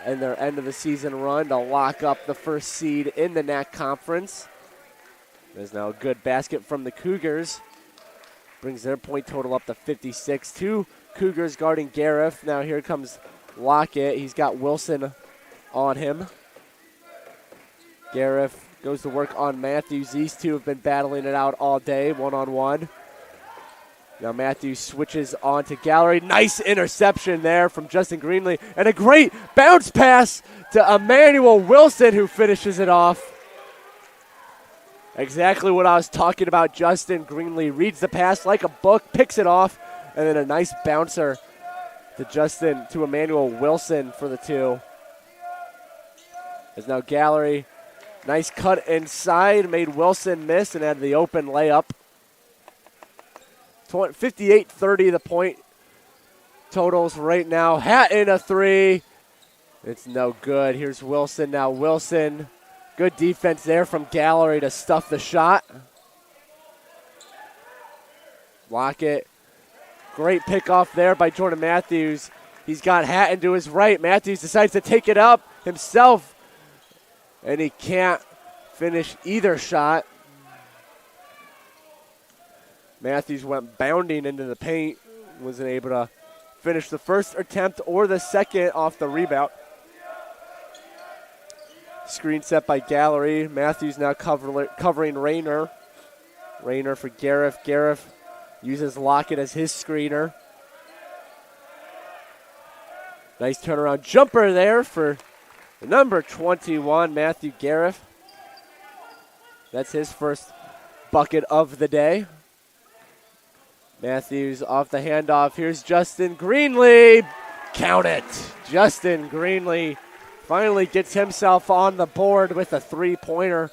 in their end of the season run to lock up the first seed in the NAC Conference. There's now a good basket from the Cougars. Brings their point total up to 56. 2 Cougars guarding Gariff. Now here comes Lockett. He's got Wilson on him. Gariff goes to work on Matthews. These 2 have been battling it out all day, one-on-one. Now Matthews switches on to Gallery. Nice interception there from Justin Greenlee. And a great bounce pass to Emmanuel Wilson, who finishes it off. Exactly what I was talking about. Justin Greenlee reads the pass like a book, picks it off, and then a nice bouncer to Emmanuel Wilson for the 2. There's now Gallery. Nice cut inside, made Wilson miss and had the open layup. 58-30 the point totals right now. Hatton a 3. It's no good. Here's Wilson. Now Wilson. Good defense there from Gallery to stuff the shot. Lockett. Great pickoff there by Jordan Matthews. He's got Hatton to his right. Matthews decides to take it up himself, and he can't finish either shot. Matthews went bounding into the paint, wasn't able to finish the first attempt or the second off the rebound. Screen set by Gallery. Matthews now covering Rayner. Rayner for Gariff. Gariff uses Lockett as his screener. Nice turnaround jumper there for number 21, Matthew Gariff. That's his first bucket of the day. Matthews off the handoff. Here's Justin Greenlee. Count it. Justin Greenlee finally gets himself on the board with a three-pointer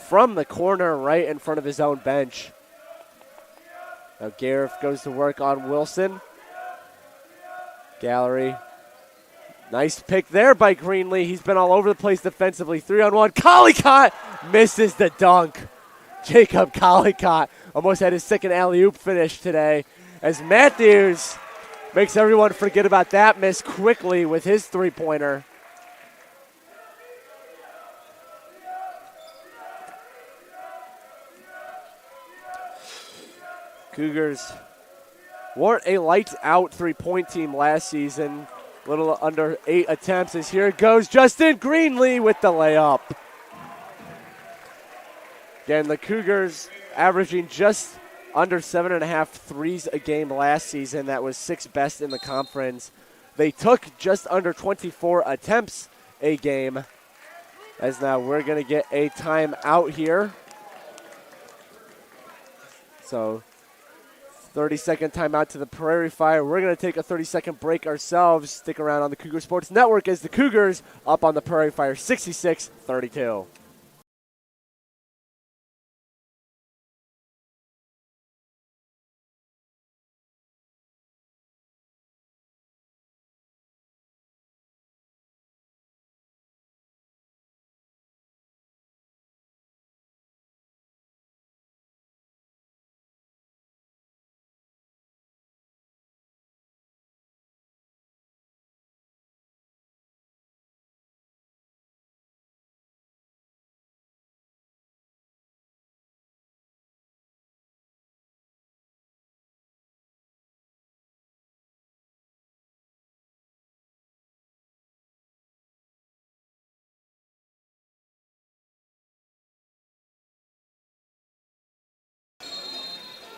from the corner right in front of his own bench. Now Gareth goes to work on Wilson. Gallery. Nice pick there by Greenlee. He's been all over the place defensively. 3-on-1. Collicott misses the dunk. Jacob Collicott almost had his second alley-oop finish today as Matthews makes everyone forget about that miss quickly with his three-pointer. Cougars weren't a lights-out three-point team last season. A little under 8 attempts as here goes Justin Greenlee with the layup. Again, the Cougars averaging just under 7.5 threes a game last season. That was 6th best in the conference. They took just under 24 attempts a game. As now we're going to get a timeout here. So 30-second timeout to the Prairie Fire. We're going to take a 30-second break ourselves. Stick around on the Cougar Sports Network as the Cougars up on the Prairie Fire 66-32.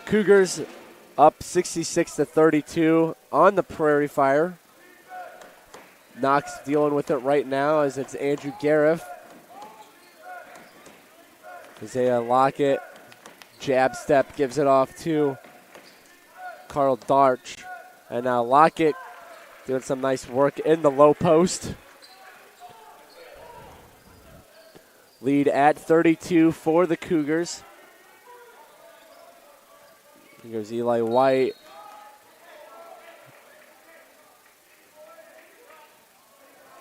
Cougars up 66-32 on the Prairie Fire. Knox dealing with it right now as it's Andrew Gariff. Isaiah Lockett, jab step, gives it off to Carl Darch. And now Lockett doing some nice work in the low post. Lead at 32 for the Cougars. Here goes Eli White.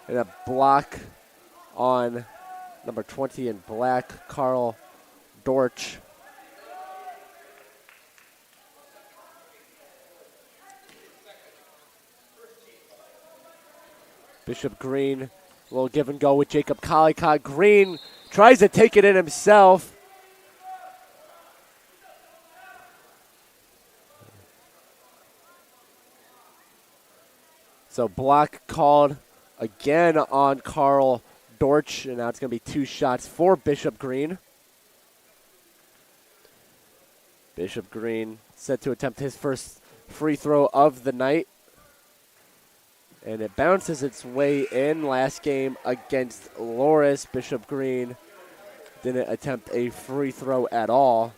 And a block on number 20 in black, Carl Dorch. Bishop Green, a little give and go with Jacob Collicott. Green tries to take it in himself. So block called again on Carl Dorch, and now it's going to be 2 shots for Bishop Green. Bishop Green set to attempt his first free throw of the night. And it bounces its way in. Last game against Loris, Bishop Green didn't attempt a free throw at all.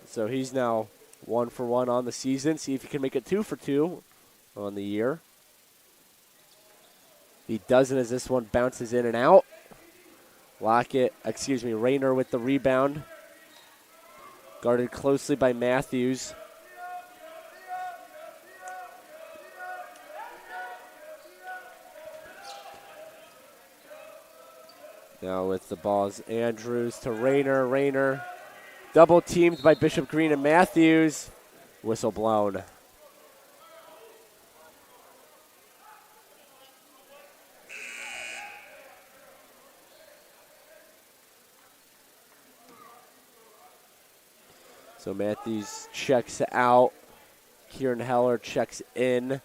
So he's now 1 for 1 on the season. See if he can make it 2 for 2 on the year. He doesn't as this one bounces in and out. Rayner with the rebound. Guarded closely by Matthews. Now with the balls, Andrews to Rayner. Rayner double teamed by Bishop Green and Matthews. Whistle blown. So Matthews checks out. Kieran Heller checks in.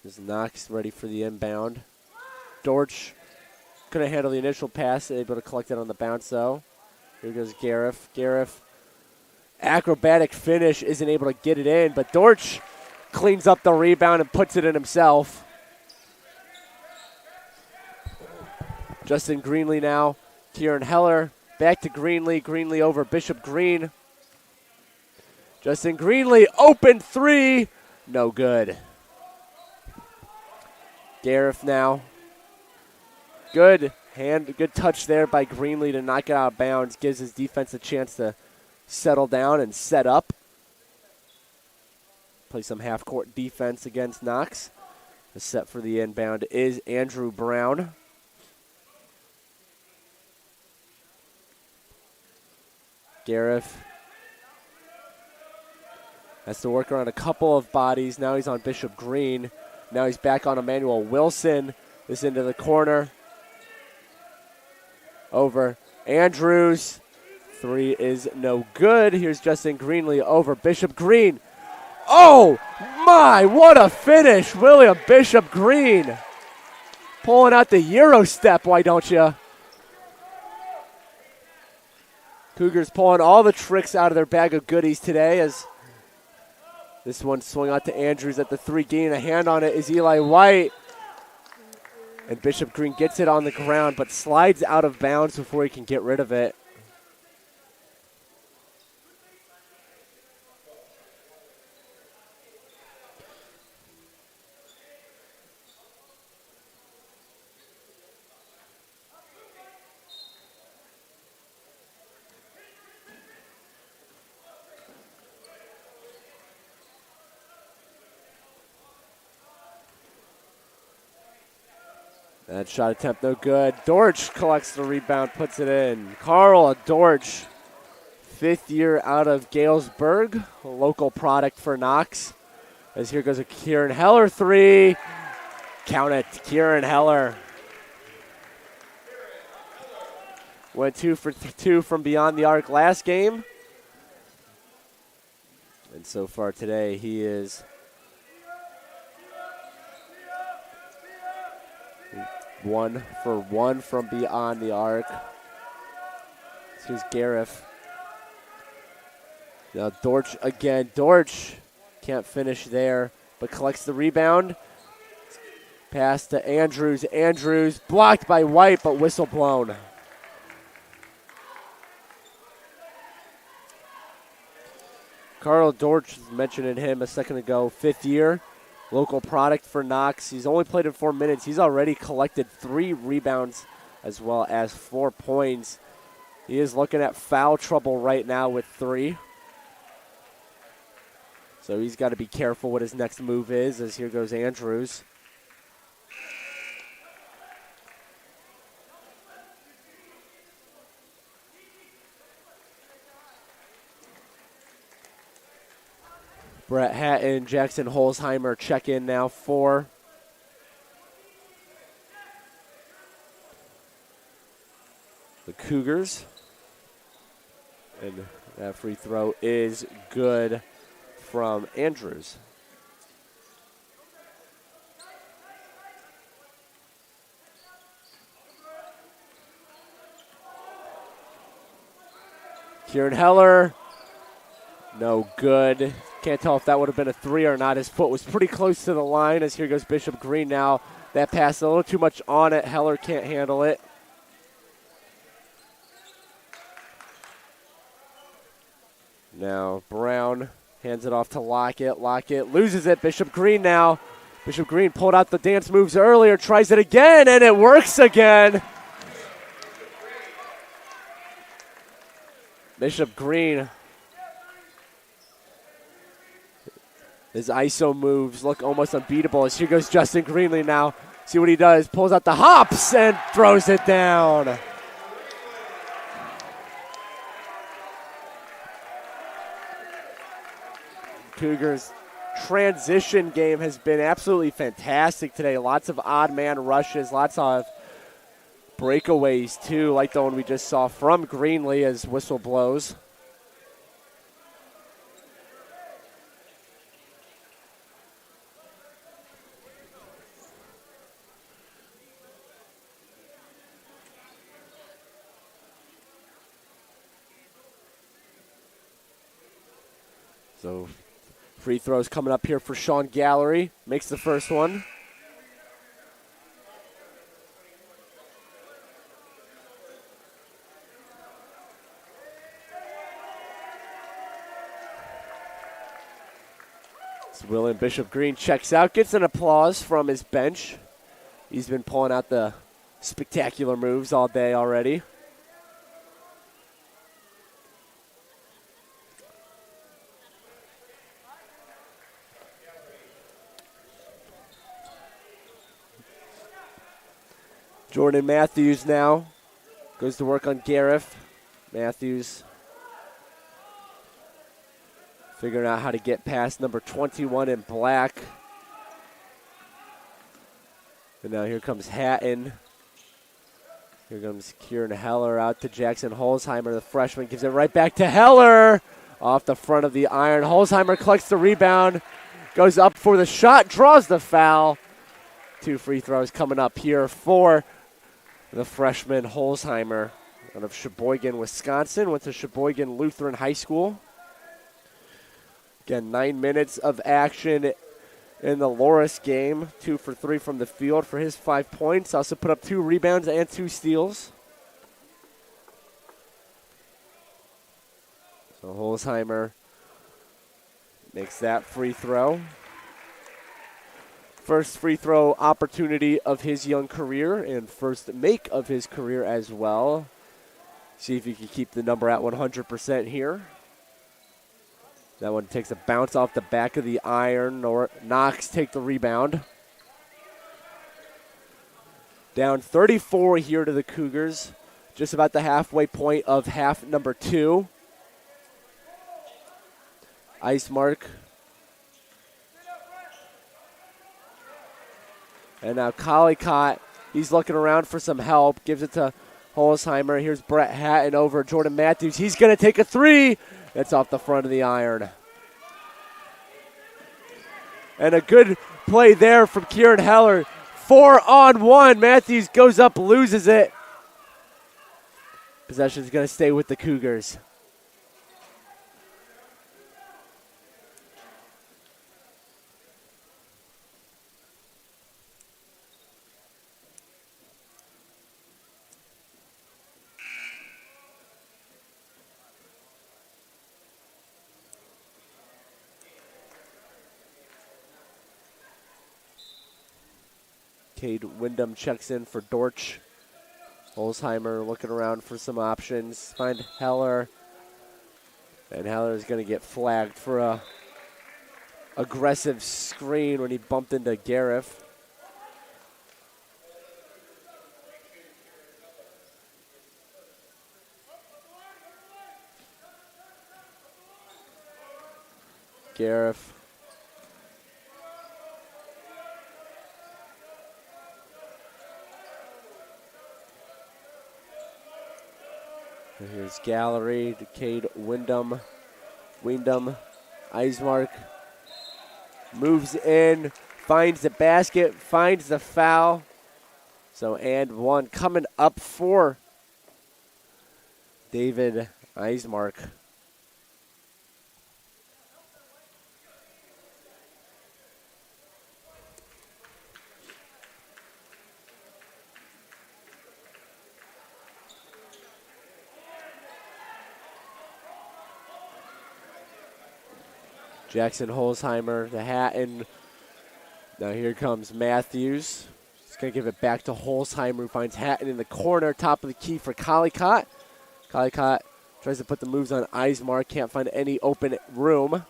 Is Knox ready for the inbound. Dorch couldn't handle the initial pass, able to collect it on the bounce though. Here goes Gariff. Gariff, acrobatic finish, isn't able to get it in, but Dorch cleans up the rebound and puts it in himself. Justin Greenlee now. Kieran Heller back to Greenlee. Greenlee over Bishop Green. Justin Greenlee, open three. No good. Gareth now. Good touch there by Greenlee to knock it out of bounds. Gives his defense a chance to settle down and set up. Play some half-court defense against Knox. The set for the inbound is Andrew Brown. Gareth has to work around a couple of bodies. Now he's on Bishop Green. Now he's back on Emmanuel Wilson. This into the corner. Over Andrews. Three is no good. Here's Justin Greenlee over Bishop Green. Oh, my, what a finish. William Bishop Green. Pulling out the Euro step, why don't you? Cougars pulling all the tricks out of their bag of goodies today as this one swung out to Andrews at the three. Gaining a hand on it is Eli White. And Bishop Green gets it on the ground but slides out of bounds before he can get rid of it. That shot attempt no good. Dortch collects the rebound, puts it in. Carl Dortch, fifth year out of Galesburg, a local product for Knox. As here goes a Kieran Heller three. Count it, Kieran Heller. Went 2 for 2 from beyond the arc last game. And so far today, he is 1 for 1 from beyond the arc. Here's Gareth. Now Dortch again. Dortch can't finish there, but collects the rebound. Pass to Andrews. Andrews blocked by White, but whistle blown. Carl Dortch, mentioning him a second ago, fifth year. Local product for Knox. He's only played in 4 minutes. He's already collected 3 rebounds as well as 4 points. He is looking at foul trouble right now with 3. So he's got to be careful what his next move is, as here goes Andrews. Brett Hatton, Jackson Holzheimer check in now for the Cougars. And that free throw is good from Andrews. Kieran Heller, no good. Can't tell if that would have been a 3 or not. His foot was pretty close to the line as here goes Bishop Green now. That pass a little too much on it. Heller can't handle it. Now Brown hands it off to Lockett. Lockett loses it. Bishop Green now. Bishop Green pulled out the dance moves earlier, tries it again, and it works again. Bishop Green. His ISO moves look almost unbeatable as here goes Justin Greenlee now. See what he does. Pulls out the hops and throws it down. Cougars' transition game has been absolutely fantastic today. Lots of odd man rushes, lots of breakaways too, like the one we just saw from Greenlee as whistle blows. So free throws coming up here for Sean Gallery. Makes the first one. So William Bishop Green checks out, gets an applause from his bench. He's been pulling out the spectacular moves all day already. Jordan Matthews now goes to work on Gareth. Matthews figuring out how to get past number 21 in black. And now here comes Hatton. Here comes Kieran Heller out to Jackson Holzheimer. The freshman gives it right back to Heller. Off the front of the iron. Holzheimer collects the rebound. Goes up for the shot. Draws the foul. 2 free throws coming up here for the freshman Holzheimer out of Sheboygan, Wisconsin. Went to Sheboygan Lutheran High School. Again, 9 minutes of action in the Loris game. 2 for 3 from the field for his 5 points. Also put up 2 rebounds and 2 steals. So Holzheimer makes that free throw. First free throw opportunity of his young career and first make of his career as well. See if he can keep the number at 100% here. That one takes a bounce off the back of the iron. Or Knox take the rebound. Down 34 here to the Cougars. Just about the halfway point of half number 2. Ice mark. And now Collicott, he's looking around for some help. Gives it to Holzheimer. Here's Brett Hatton over Jordan Matthews. He's going to take a 3. That's off the front of the iron. And a good play there from Kieran Heller. 4-on-1. Matthews goes up, loses it. Possession's going to stay with the Cougars. Cade Wyndham checks in for Dortch. Holzheimer looking around for some options. Find Heller. And Heller is going to get flagged for a aggressive screen when he bumped into Gareth. Gareth. And here's Gallery to Cade Wyndham. Eismark moves in, finds the basket, finds the foul. So and one coming up for David Eismark. Jackson Holzheimer, the Hatton. Now here comes Matthews. He's going to give it back to Holzheimer, who finds Hatton in the corner, top of the key for Collicott. Collicott tries to put the moves on Eismark, can't find any open room.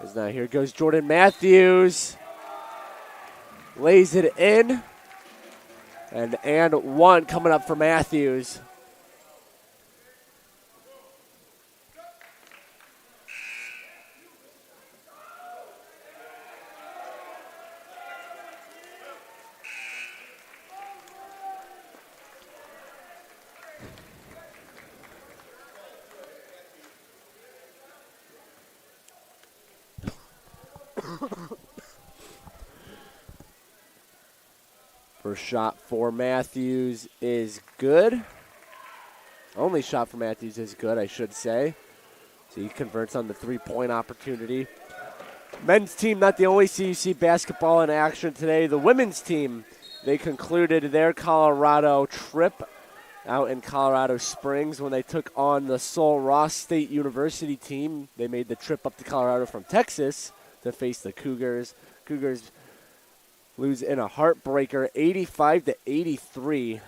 As now here goes Jordan Matthews. Lays it in. And one coming up for Matthews. First shot for Matthews is good. Only shot for Matthews is good, I should say. So he converts on the three-point opportunity. Men's team, not the only CUC basketball in action today. The women's team, they concluded their Colorado trip out in Colorado Springs when they took on the Sul Ross State University team. They made the trip up to Colorado from Texas to face the Cougars. Cougars lose in a heartbreaker, 85-83.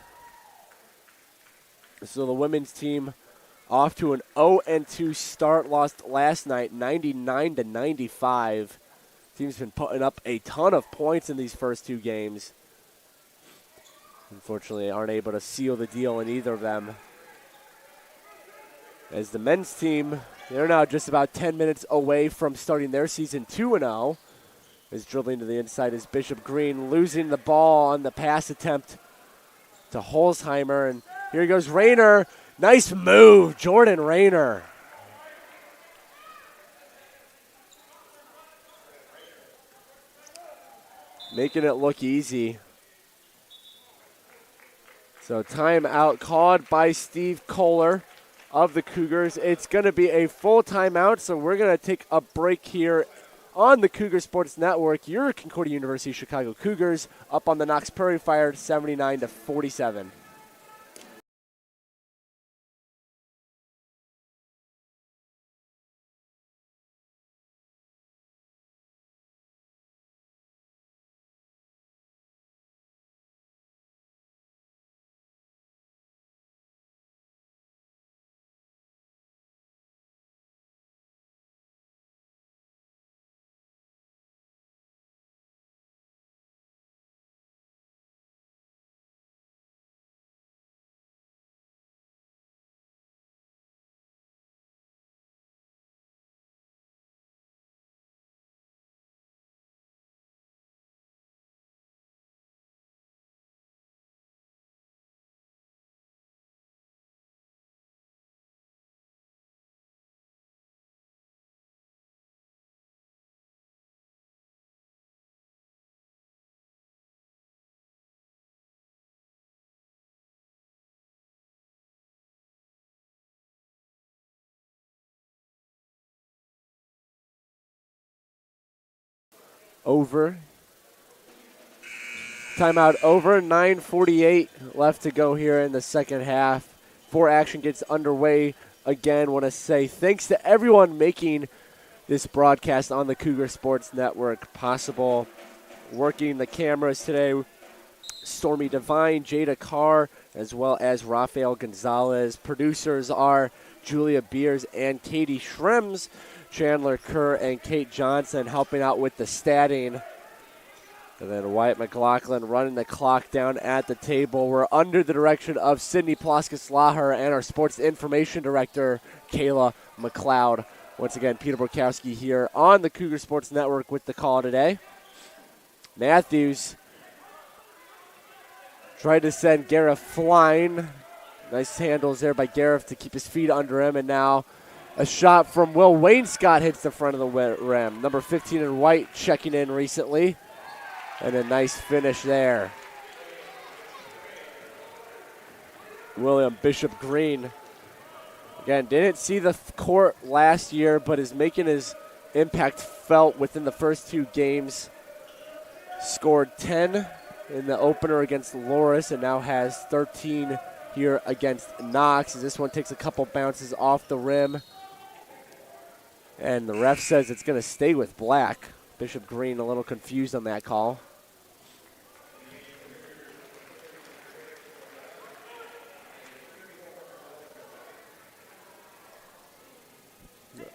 So the women's team off to an 0-2 start, lost last night, 99-95. Team's been putting up a ton of points in these first two games. Unfortunately, aren't able to seal the deal in either of them. As the men's team, they're now just about 10 minutes away from starting their season 2-0. As dribbling to the inside is Bishop Green, losing the ball on the pass attempt to Holzheimer. And here goes Rayner. Nice move, Jordan Rayner. Making it look easy. So timeout called by Steve Kohler of the Cougars. It's going to be a full timeout, so we're going to take a break here on the Cougar Sports Network. Your Concordia University Chicago Cougars up on the Knox Prairie Fire 79-47. Over. Timeout over. 9:48 left to go here in the second half. Before action gets underway again, want to say thanks to everyone making this broadcast on the Cougar Sports Network possible. Working the cameras today, Stormy Devine, Jada Carr, as well as Rafael Gonzalez. Producers are Julia Beers and Katie Schrems. Chandler Kerr and Kate Johnson helping out with the statting. And then Wyatt McLaughlin running the clock down at the table. We're under the direction of Sydney Ploska-Slaher and our sports information director, Kayla McLeod. Once again, Peter Borkowski here on the Cougar Sports Network with the call today. Matthews tried to send Gareth flying. Nice handles there by Gareth to keep his feet under him, and now a shot from Will Wainscott hits the front of the rim. Number 15 in white checking in recently. And a nice finish there. William Bishop Green, again, didn't see the court last year, but is making his impact felt within the first two games. Scored 10 in the opener against Loris and now has 13 here against Knox. As this one takes a couple bounces off the rim. And the ref says it's going to stay with black. Bishop Green a little confused on that call.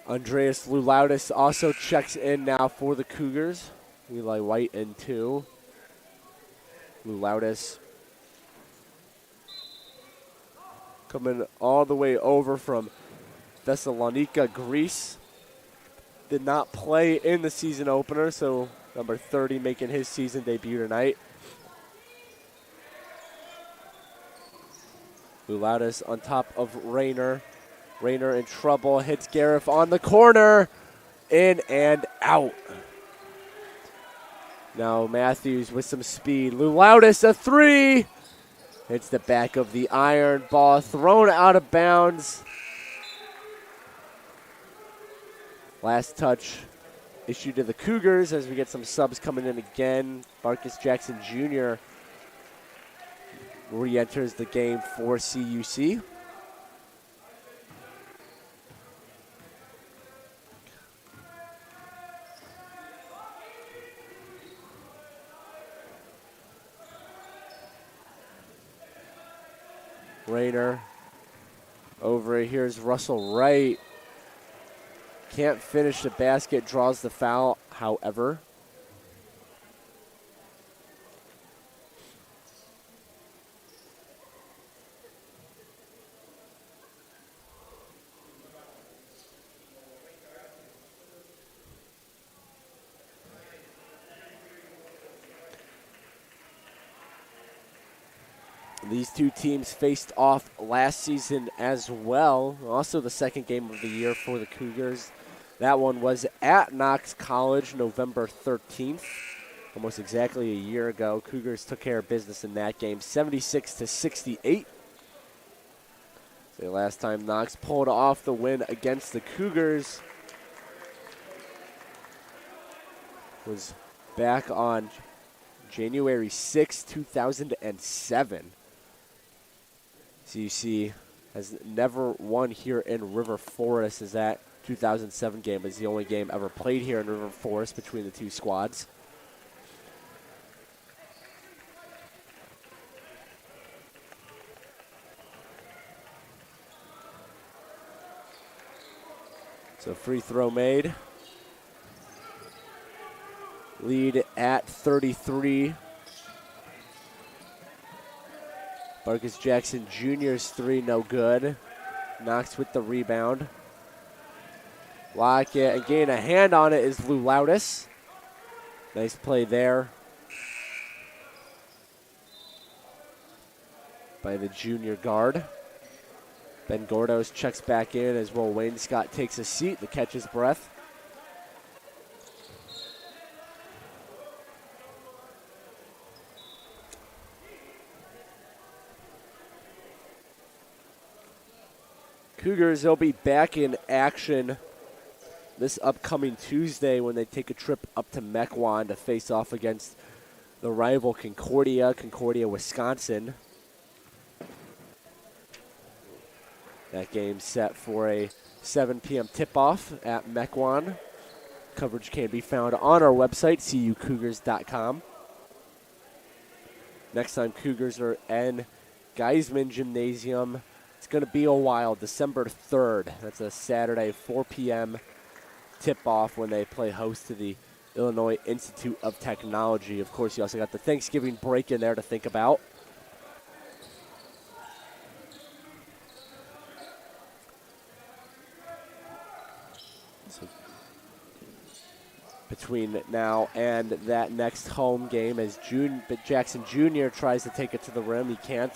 Andreas Lulaudis also checks in now for the Cougars. Eli White in two. Lulaudis coming all the way over from Thessalonica, Greece. Did not play in the season opener, so number 30 making his season debut tonight. Lulaudis on top of Rayner. Rayner in trouble, hits Gareth on the corner, in and out. Now Matthews with some speed. Lulaudis a three. Hits the back of the iron. Ball thrown out of bounds. Last touch issued to the Cougars as we get some subs coming in again. Marcus Jackson Jr. re-enters the game for CUC. Rayner over. Here's Russell Wright. Can't finish the basket, draws the foul, however. These two teams faced off last season as well. Also the second game of the year for the Cougars. That one was at Knox College, November 13th. Almost exactly a year ago. Cougars took care of business in that game, 76-68. The last time Knox pulled off the win against the Cougars was back on January 6, 2007. CUC has never won here in River Forest, as that 2007 game is the only game ever played here in River Forest between the two squads. So free throw made. Lead at 33. Marcus Jackson Jr.'s three, no good. Knox with the rebound. Lockett, and getting a hand on it is Lou Loudis. Nice play there by the junior guard. Ben Gordos checks back in as Will Wayne Scott takes a seat to catch his breath. Cougars, they'll be back in action this upcoming Tuesday when they take a trip up to Mequon to face off against the rival Concordia, Wisconsin. That game's set for a 7 p.m. tip-off at Mequon. Coverage can be found on our website, cucougars.com. Next time Cougars are in Geisman Gymnasium, it's going to be a while, December 3rd. That's a Saturday, 4 p.m. tip-off when they play host to the Illinois Institute of Technology. Of course, you also got the Thanksgiving break in there to think about. So between now and that next home game, as Jackson Jr. tries to take it to the rim, he can't.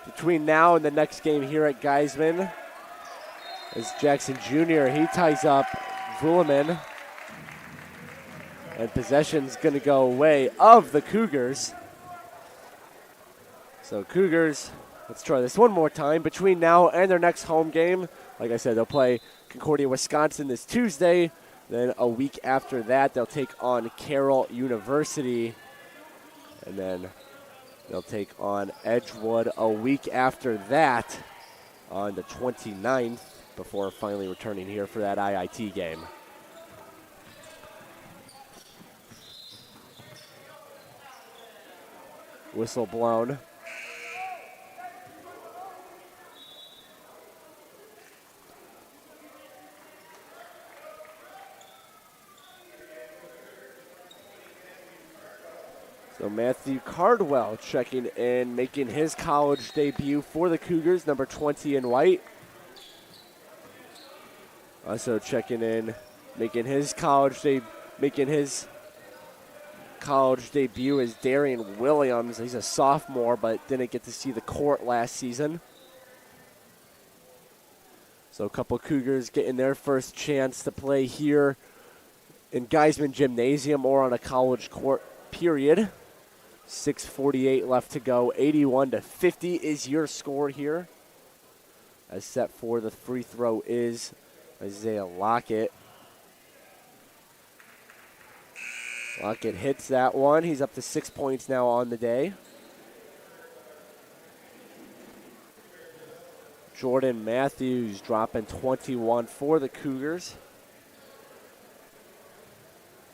Between now and the next game here at Geisman, as Jackson Jr., he ties up Vuleman. And possession's going to go away of the Cougars. So Cougars, let's try this one more time. Between now and their next home game, like I said, they'll play Concordia, Wisconsin this Tuesday. Then a week after that, they'll take on Carroll University. And then they'll take on Edgewood a week after that on the 29th before finally returning here for that IIT game. Whistle blown. So Matthew Cardwell checking in, making his college debut for the Cougars, number 20 in white. Also checking in, making his college debut is Darian Williams. He's a sophomore, but didn't get to see the court last season. So a couple Cougars getting their first chance to play here in Geisman Gymnasium or on a college court, period. 6:48 left to go. 81-50 is your score here. As set for the free throw is Isaiah Lockett. Lockett hits that one. He's up to 6 points now on the day. Jordan Matthews dropping 21 for the Cougars.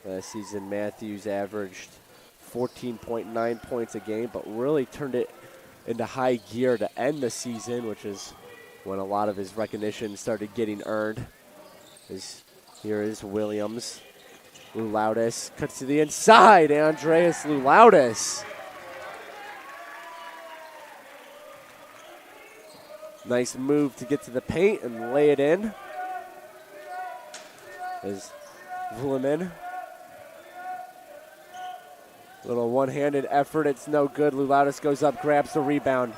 Last season, Matthews averaged 14.9 points a game, but really turned it into high gear to end the season, which is when a lot of his recognition started getting earned. Here is Williams. Loudis cuts to the inside. Andreas Loudis. Nice move to get to the paint and lay it in. As Vulemin. Little one-handed effort. It's no good. Loudis goes up, grabs the rebound.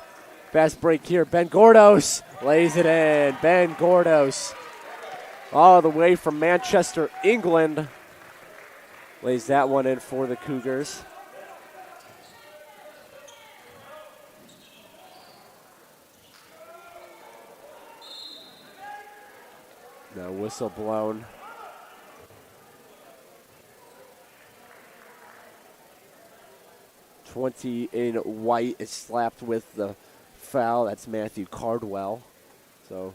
Fast break here. Ben Gordos lays it in. Ben Gordos, all the way from Manchester, England, lays that one in for the Cougars. Now whistle blown. $20 in white is slapped with the foul. That's Matthew Cardwell. So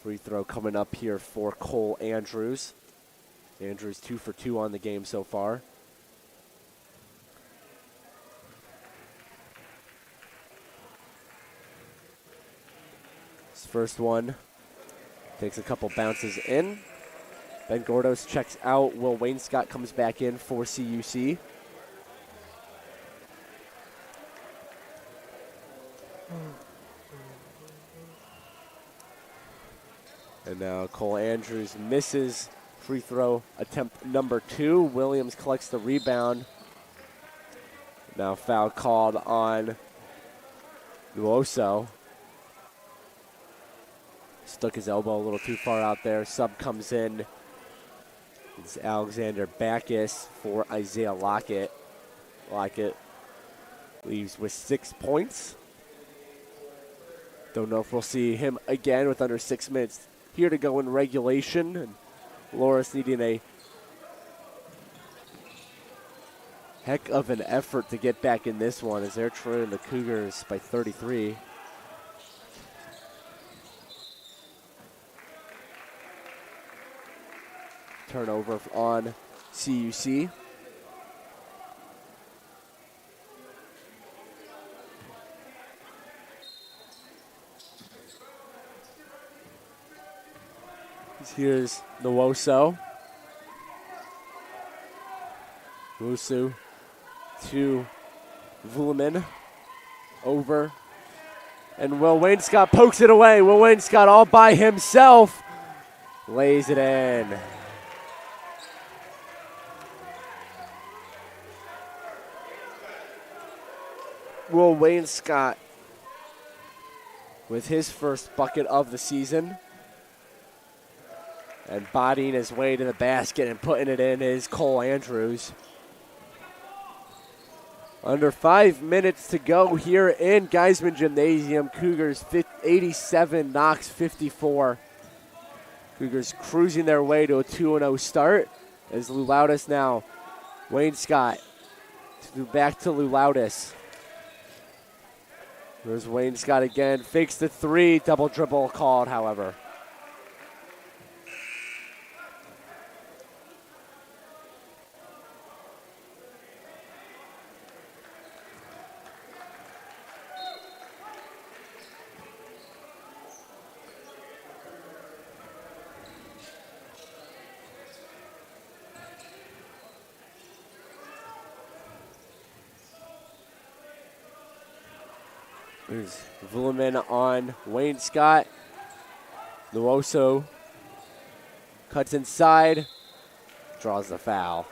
free throw coming up here for Cole Andrews. Andrews 2 for 2 on the game so far. His first one takes a couple bounces in. Ben Gordos checks out. Will Wainscott comes back in for CUC. And now Cole Andrews misses free throw attempt number 2. Williams collects the rebound. Now foul called on Nuoso. Stuck his elbow a little too far out there. Sub comes in. It's Alexander Backus for Isaiah Lockett. Lockett leaves with 6 points. Don't know if we'll see him again with under 6 minutes here to go in regulation. And Loris needing a heck of an effort to get back in this one as they're trailing the Cougars by 33. Turnover on CUC. Here's Nwosu. Nwosu to Vulemin. Over. And Will Wainscott pokes it away. Will Wainscott all by himself lays it in. Will Wainscott with his first bucket of the season. And bodying his way to the basket and putting it in is Cole Andrews. Under 5 minutes to go here in Geisman Gymnasium. Cougars 87, Knox 54. Cougars cruising their way to a 2-0 start as Loudis now. Wainscott back to Loudis. There's Wainscott again. Fakes the 3. Double dribble called, however. There's Vulemin on Wainscott. Nuoso cuts inside, draws the foul.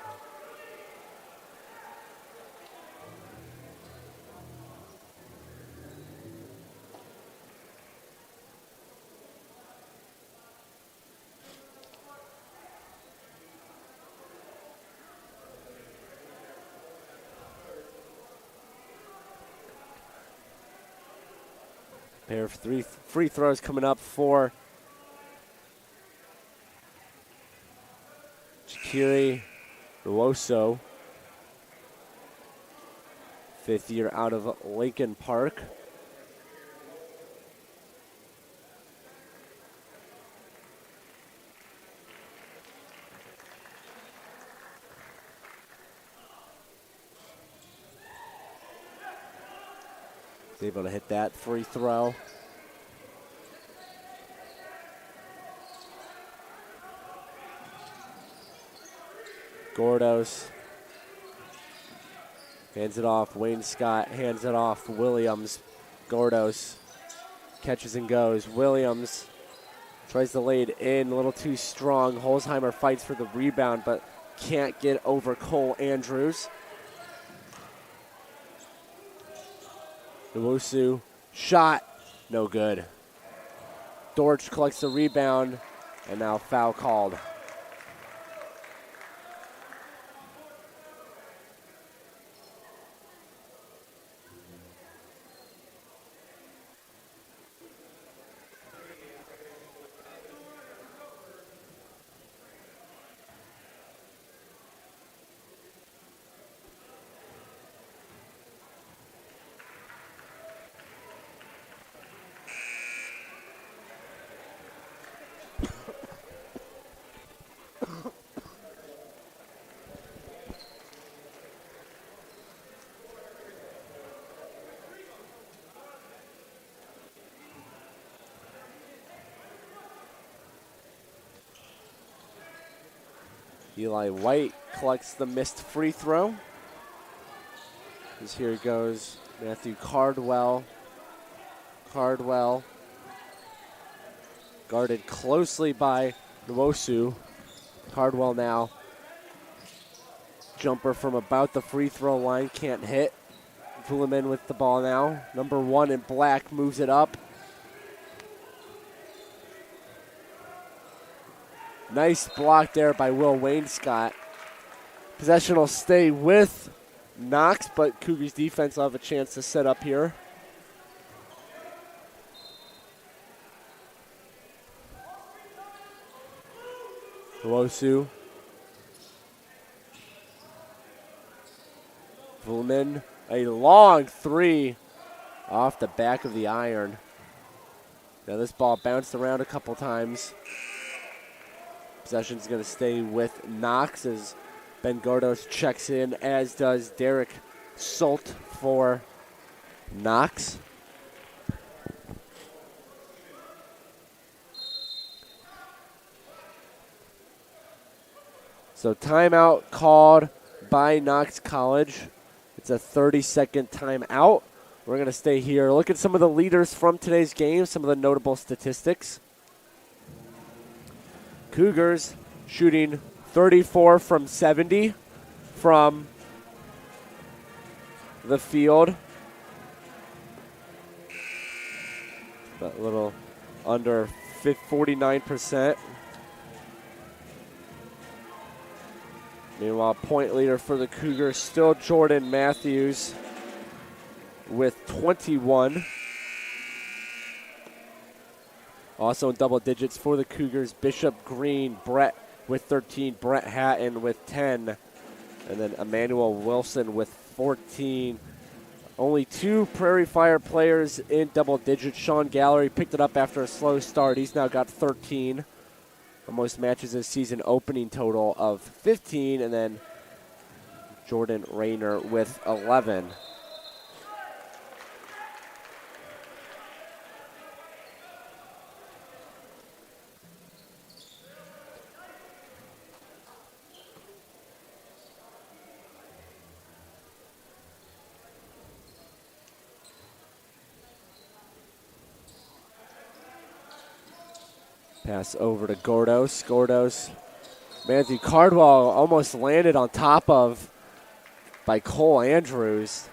Pair of 3 free throws coming up for Shakiri Nuoso. 5th year out of Lincoln Park. He's able to hit that free throw. Gordos hands it off. Wayne Scott hands it off. Williams. Gordos catches and goes. Williams tries to lay it in, a little too strong. Holzheimer fights for the rebound, but can't get over Cole Andrews. Nwosu shot, no good. Dortch collects the rebound, and now foul called. Eli White collects the missed free throw. As here goes Matthew Cardwell. Cardwell guarded closely by Nwosu. Cardwell now. Jumper from about the free throw line, can't hit. Vulemin with the ball now. Number 1 in black moves it up. Nice block there by Will Wainscott. Possession will stay with Knox, but Cougars defense will have a chance to set up here. Nwosu. Vulemin, a long three off the back of the iron. Now this ball bounced around a couple times. Possession's going to stay with Knox as Ben Gordos checks in, as does Derek Sult for Knox. So timeout called by Knox College. It's a 30-second timeout. We're going to stay here. Look at some of the leaders from today's game, some of the notable statistics. Cougars shooting 34 from 70 from the field. A little under 49%. Meanwhile, point leader for the Cougars still Jordan Matthews with 21. Also in double digits for the Cougars, Bishop Green, Brett with 13, Brett Hatton with 10, and then Emmanuel Wilson with 14. Only 2 Prairie Fire players in double digits. Sean Gallery picked it up after a slow start. He's now got 13. Almost matches his season opening total of 15, and then Jordan Rayner with 11. Pass over to Gordos. Gordos. Matthew Cardwell almost landed on top of by Cole Andrews.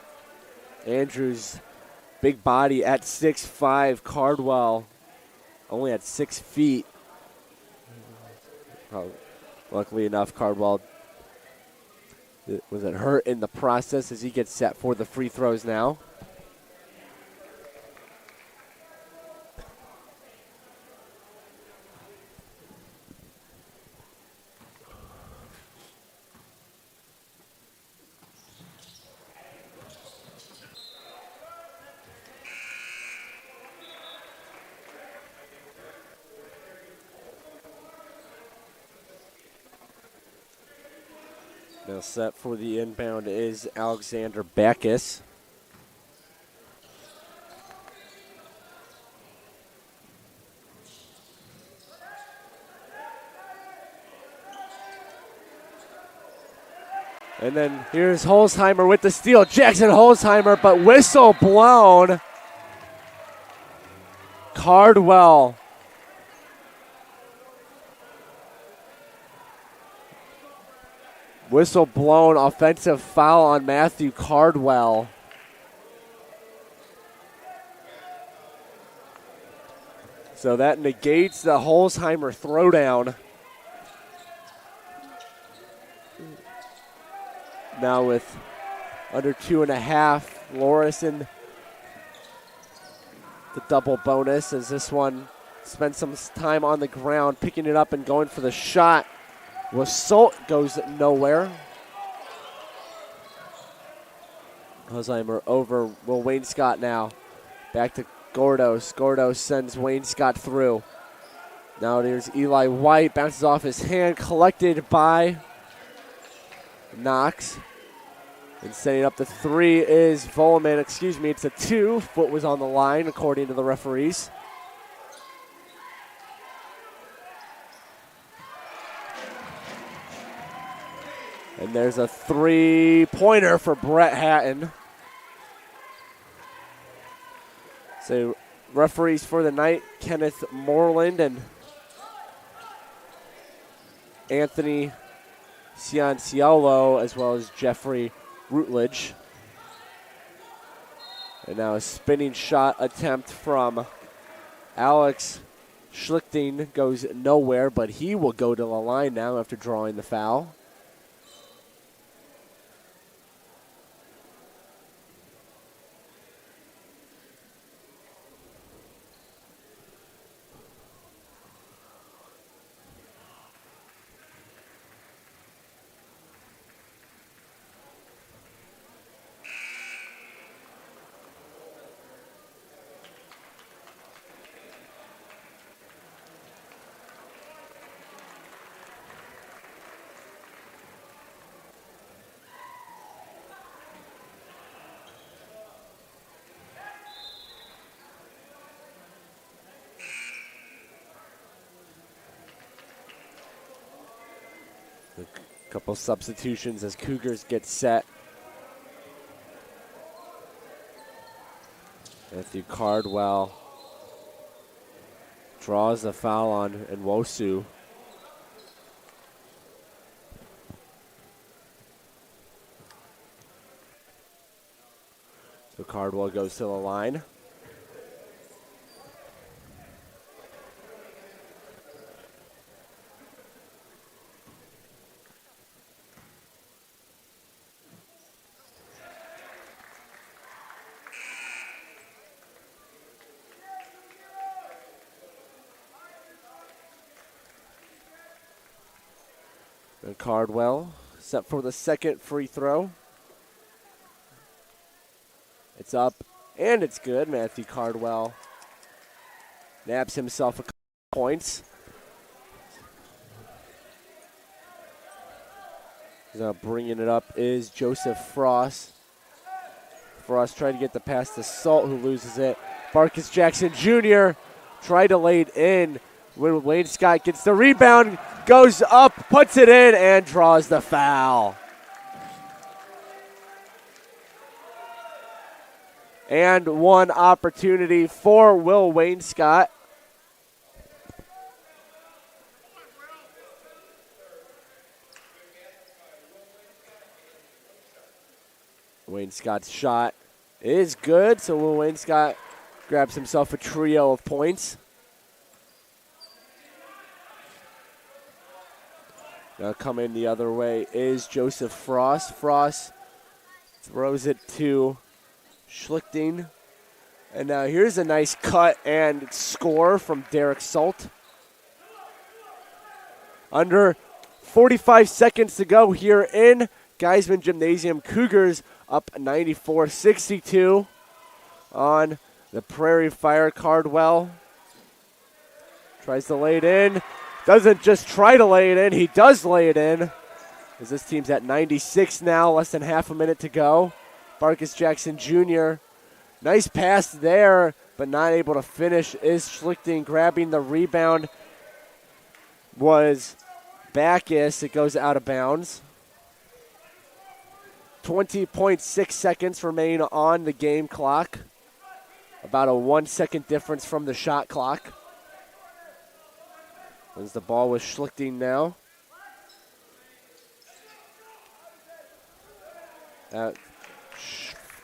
Andrews, big body at 6'5". Cardwell only at 6 feet. Luckily enough, Cardwell wasn't hurt in the process as he gets set for the free throws now. Now set for the inbound is Alexander Backus. And then here's Holzheimer with the steal. Jackson Holzheimer, but whistle blown. Cardwell. Whistle blown, offensive foul on Matthew Cardwell. So that negates the Holzheimer throwdown. Now with under 2.5, Lorison the double bonus as this one spent some time on the ground, picking it up and going for the shot. Wassault goes nowhere. Holzheimer over Will Wainscott now. Back to Gordos. Gordos sends Wainscott through. Now there's Eli White. Bounces off his hand. Collected by Knox. And setting up the three is Volleman. Excuse me, it's a 2. Foot was on the line according to the referees. And there's a 3-pointer for Brett Hatton. So referees for the night, Kenneth Moreland and Anthony Cianciolo, as well as Jeffrey Rutledge. And now a spinning shot attempt from Alex Schlichting goes nowhere, but he will go to the line now after drawing the foul. A couple substitutions as Cougars get set. Matthew Cardwell draws the foul on Nwosu. So Cardwell goes to the line. And Cardwell set for the second free throw. It's up and it's good. Matthew Cardwell nabs himself a couple points. Now bringing it up is Joseph Frost. Frost tried to get the pass to Salt, who loses it. Marcus Jackson Jr. tried to lay it in. When Wainscott gets the rebound, goes up, puts it in, and draws the foul. And one opportunity for Will Wainscott. Wainscott's shot is good, so Will Wainscott grabs himself a trio of points. Now coming the other way is Joseph Frost. Frost throws it to Schlichting. And now here's a nice cut and score from Derek Salt. Under 45 seconds to go here in Geisman Gymnasium. Cougars up 94-62 on the Prairie Fire. Cardwell tries to lay it in. Doesn't just try to lay it in, he does lay it in. As this team's at 96 now, less than half a minute to go. Marcus Jackson Jr. Nice pass there, but not able to finish. Is Schlichting grabbing the rebound? Was Backus. It goes out of bounds. 20.6 seconds remain on the game clock. About a 1 second difference from the shot clock. Wins the ball with Schlichting now.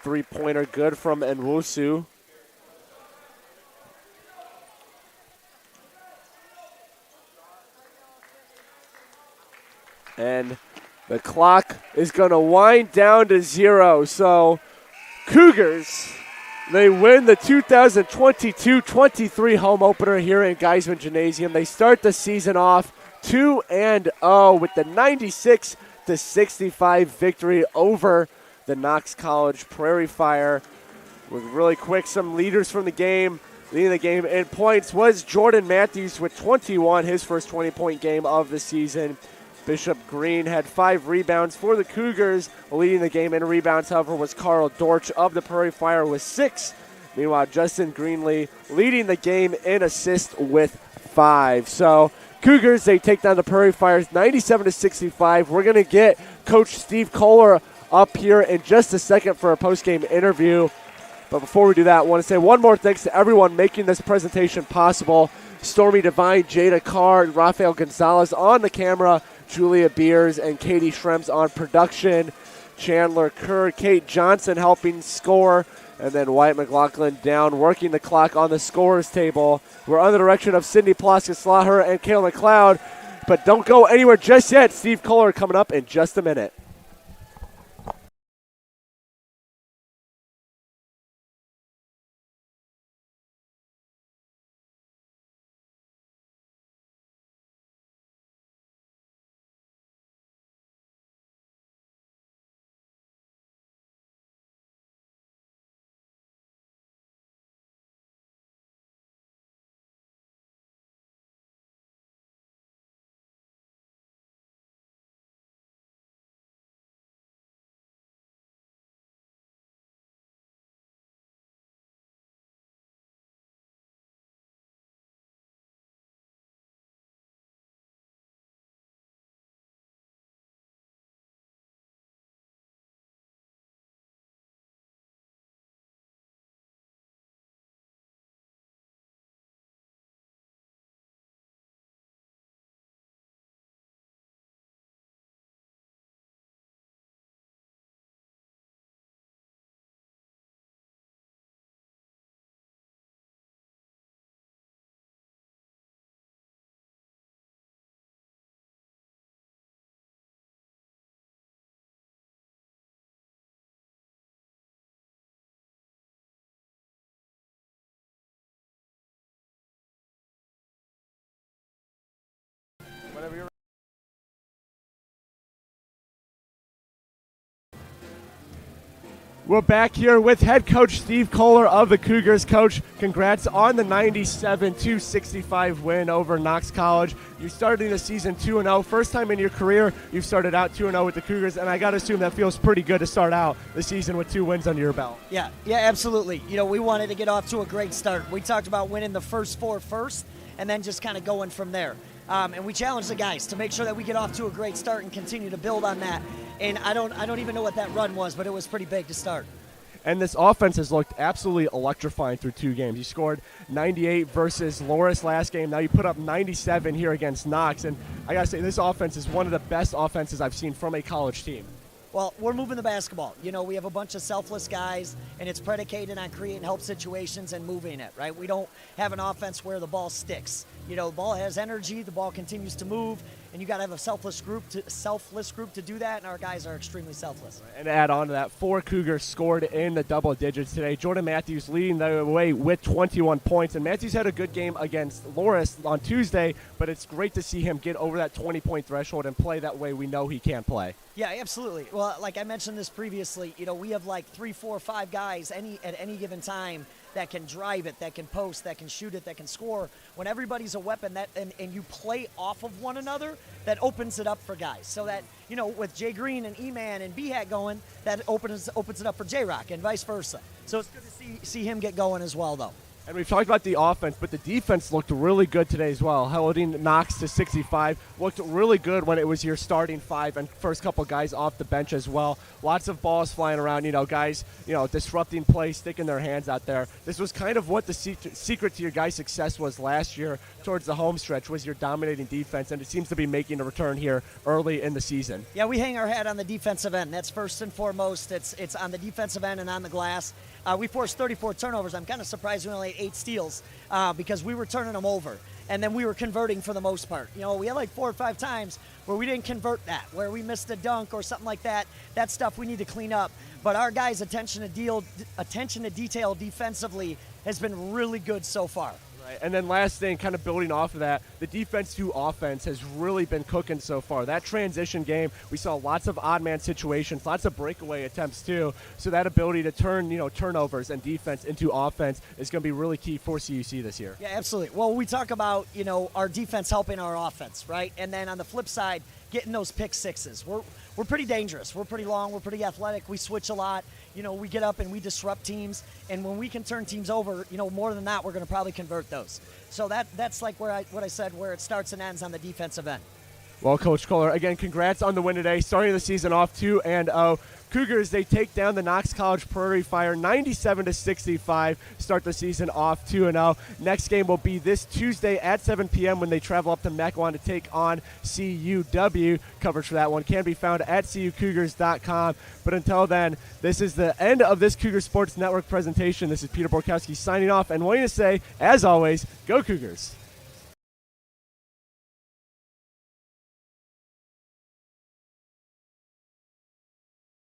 Three-pointer good from Nwusu. And the clock is going to wind down to 0. So Cougars, they win the 2022-23 home opener here in Geisman Gymnasium. They start the season off 2-0 with the 96-65 victory over the Knox College Prairie Fire. With really quick, some leaders from the game. Leading the game in points was Jordan Matthews with 21, his first 20-point game of the season. Bishop Green had 5 rebounds for the Cougars. Leading the game in rebounds, however, was Carl Dortch of the Prairie Fire with 6. Meanwhile, Justin Greenlee leading the game in assists with 5. So Cougars, they take down the Prairie Fires 97-65. We're going to get Coach Steve Kohler up here in just a second for a post-game interview. But before we do that, I want to say one more thanks to everyone making this presentation possible. Stormy Devine, Jada Carr, and Rafael Gonzalez on the camera, Julia Beers and Katie Schrems on production, Chandler Kerr, Kate Johnson helping score, and then Wyatt McLaughlin down, working the clock on the scorers table. We're under the direction of Sydney Ploska-Slaher and Kayla McLeod, but don't go anywhere just yet. Steve Kohler coming up in just a minute. Whenever you're We're back here with head coach Steve Kohler of the Cougars. Coach, congrats on the 97-65 win over Knox College. You started the season 2-0. First time in your career you've started out 2-0 with the Cougars, and I got to assume that feels pretty good to start out the season with 2 wins under your belt. Yeah, absolutely. You know, we wanted to get off to a great start. We talked about winning the first 4 first and then just kind of going from there. And we challenged the guys to make sure that we get off to a great start and continue to build on that. And I don't even know what that run was, but it was pretty big to start. And this offense has looked absolutely electrifying through 2 games. You scored 98 versus Loris last game. Now you put up 97 here against Knox. And I got to say, this offense is one of the best offenses I've seen from a college team. Well, we're moving the basketball. You know, we have a bunch of selfless guys, and it's predicated on creating help situations and moving it, right? We don't have an offense where the ball sticks. You know, the ball has energy, the ball continues to move, and you got to have a selfless group to do that, and our guys are extremely selfless. And to add on to that, 4 Cougars scored in the double digits today. Jordan Matthews leading the way with 21 points, and Matthews had a good game against Loris on Tuesday, but it's great to see him get over that 20-point threshold and play that way we know he can play. Yeah, absolutely. Well, like I mentioned this previously, you know, we have like 3, 4, 5 guys at any given time that can drive it, that can post, that can shoot it, that can score. When everybody's a weapon and you play off of one another, that opens it up for guys. So that, you know, with Jay Green and E-Man and B-Hat going, that opens it up for J-Rock and vice versa. So it's good to see him get going as well, though. And we've talked about the offense, but the defense looked really good today as well. Holding Knox to 65 looked really good when it was your starting five and first couple guys off the bench as well. Lots of balls flying around, guys, disrupting plays, sticking their hands out there. This was kind of what the secret to your guys' success was last year towards the home stretch, was your dominating defense, and it seems to be making a return here early in the season. Yeah, we hang our hat on the defensive end. That's first and foremost. It's on the defensive end and on the glass. We forced 34 turnovers. I'm kind of surprised we only had 8 steals because we were turning them over. And then we were converting for the most part. We had like 4 or 5 times where we didn't convert that, where we missed a dunk or something like that. That stuff we need to clean up. But our guys' attention to detail defensively has been really good so far. Right. And then last thing, kind of building off of that, the defense to offense has really been cooking so far. That transition game, we saw lots of odd man situations, lots of breakaway attempts too. So that ability to turn, turnovers and defense into offense is going to be really key for CUC this year. Yeah, absolutely. Well, we talk about, our defense helping our offense, right? And then on the flip side, getting those pick sixes. We're pretty dangerous. We're pretty long. We're pretty athletic. We switch a lot. We get up and we disrupt teams. And when we can turn teams over, more than that, we're going to probably convert those. So that's like what I said, where it starts and ends on the defensive end. Well, Coach Kohler, again, congrats on the win today. Starting the season off 2-0. Cougars, they take down the Knox College Prairie Fire 97-65, start the season off 2-0. Next game will be this Tuesday at 7 p.m. when they travel up to Mequon to take on CUW. Coverage for that one can be found at cucougars.com. But until then, this is the end of this Cougar Sports Network presentation. This is Peter Borkowski signing off and wanting to say, as always, go Cougars.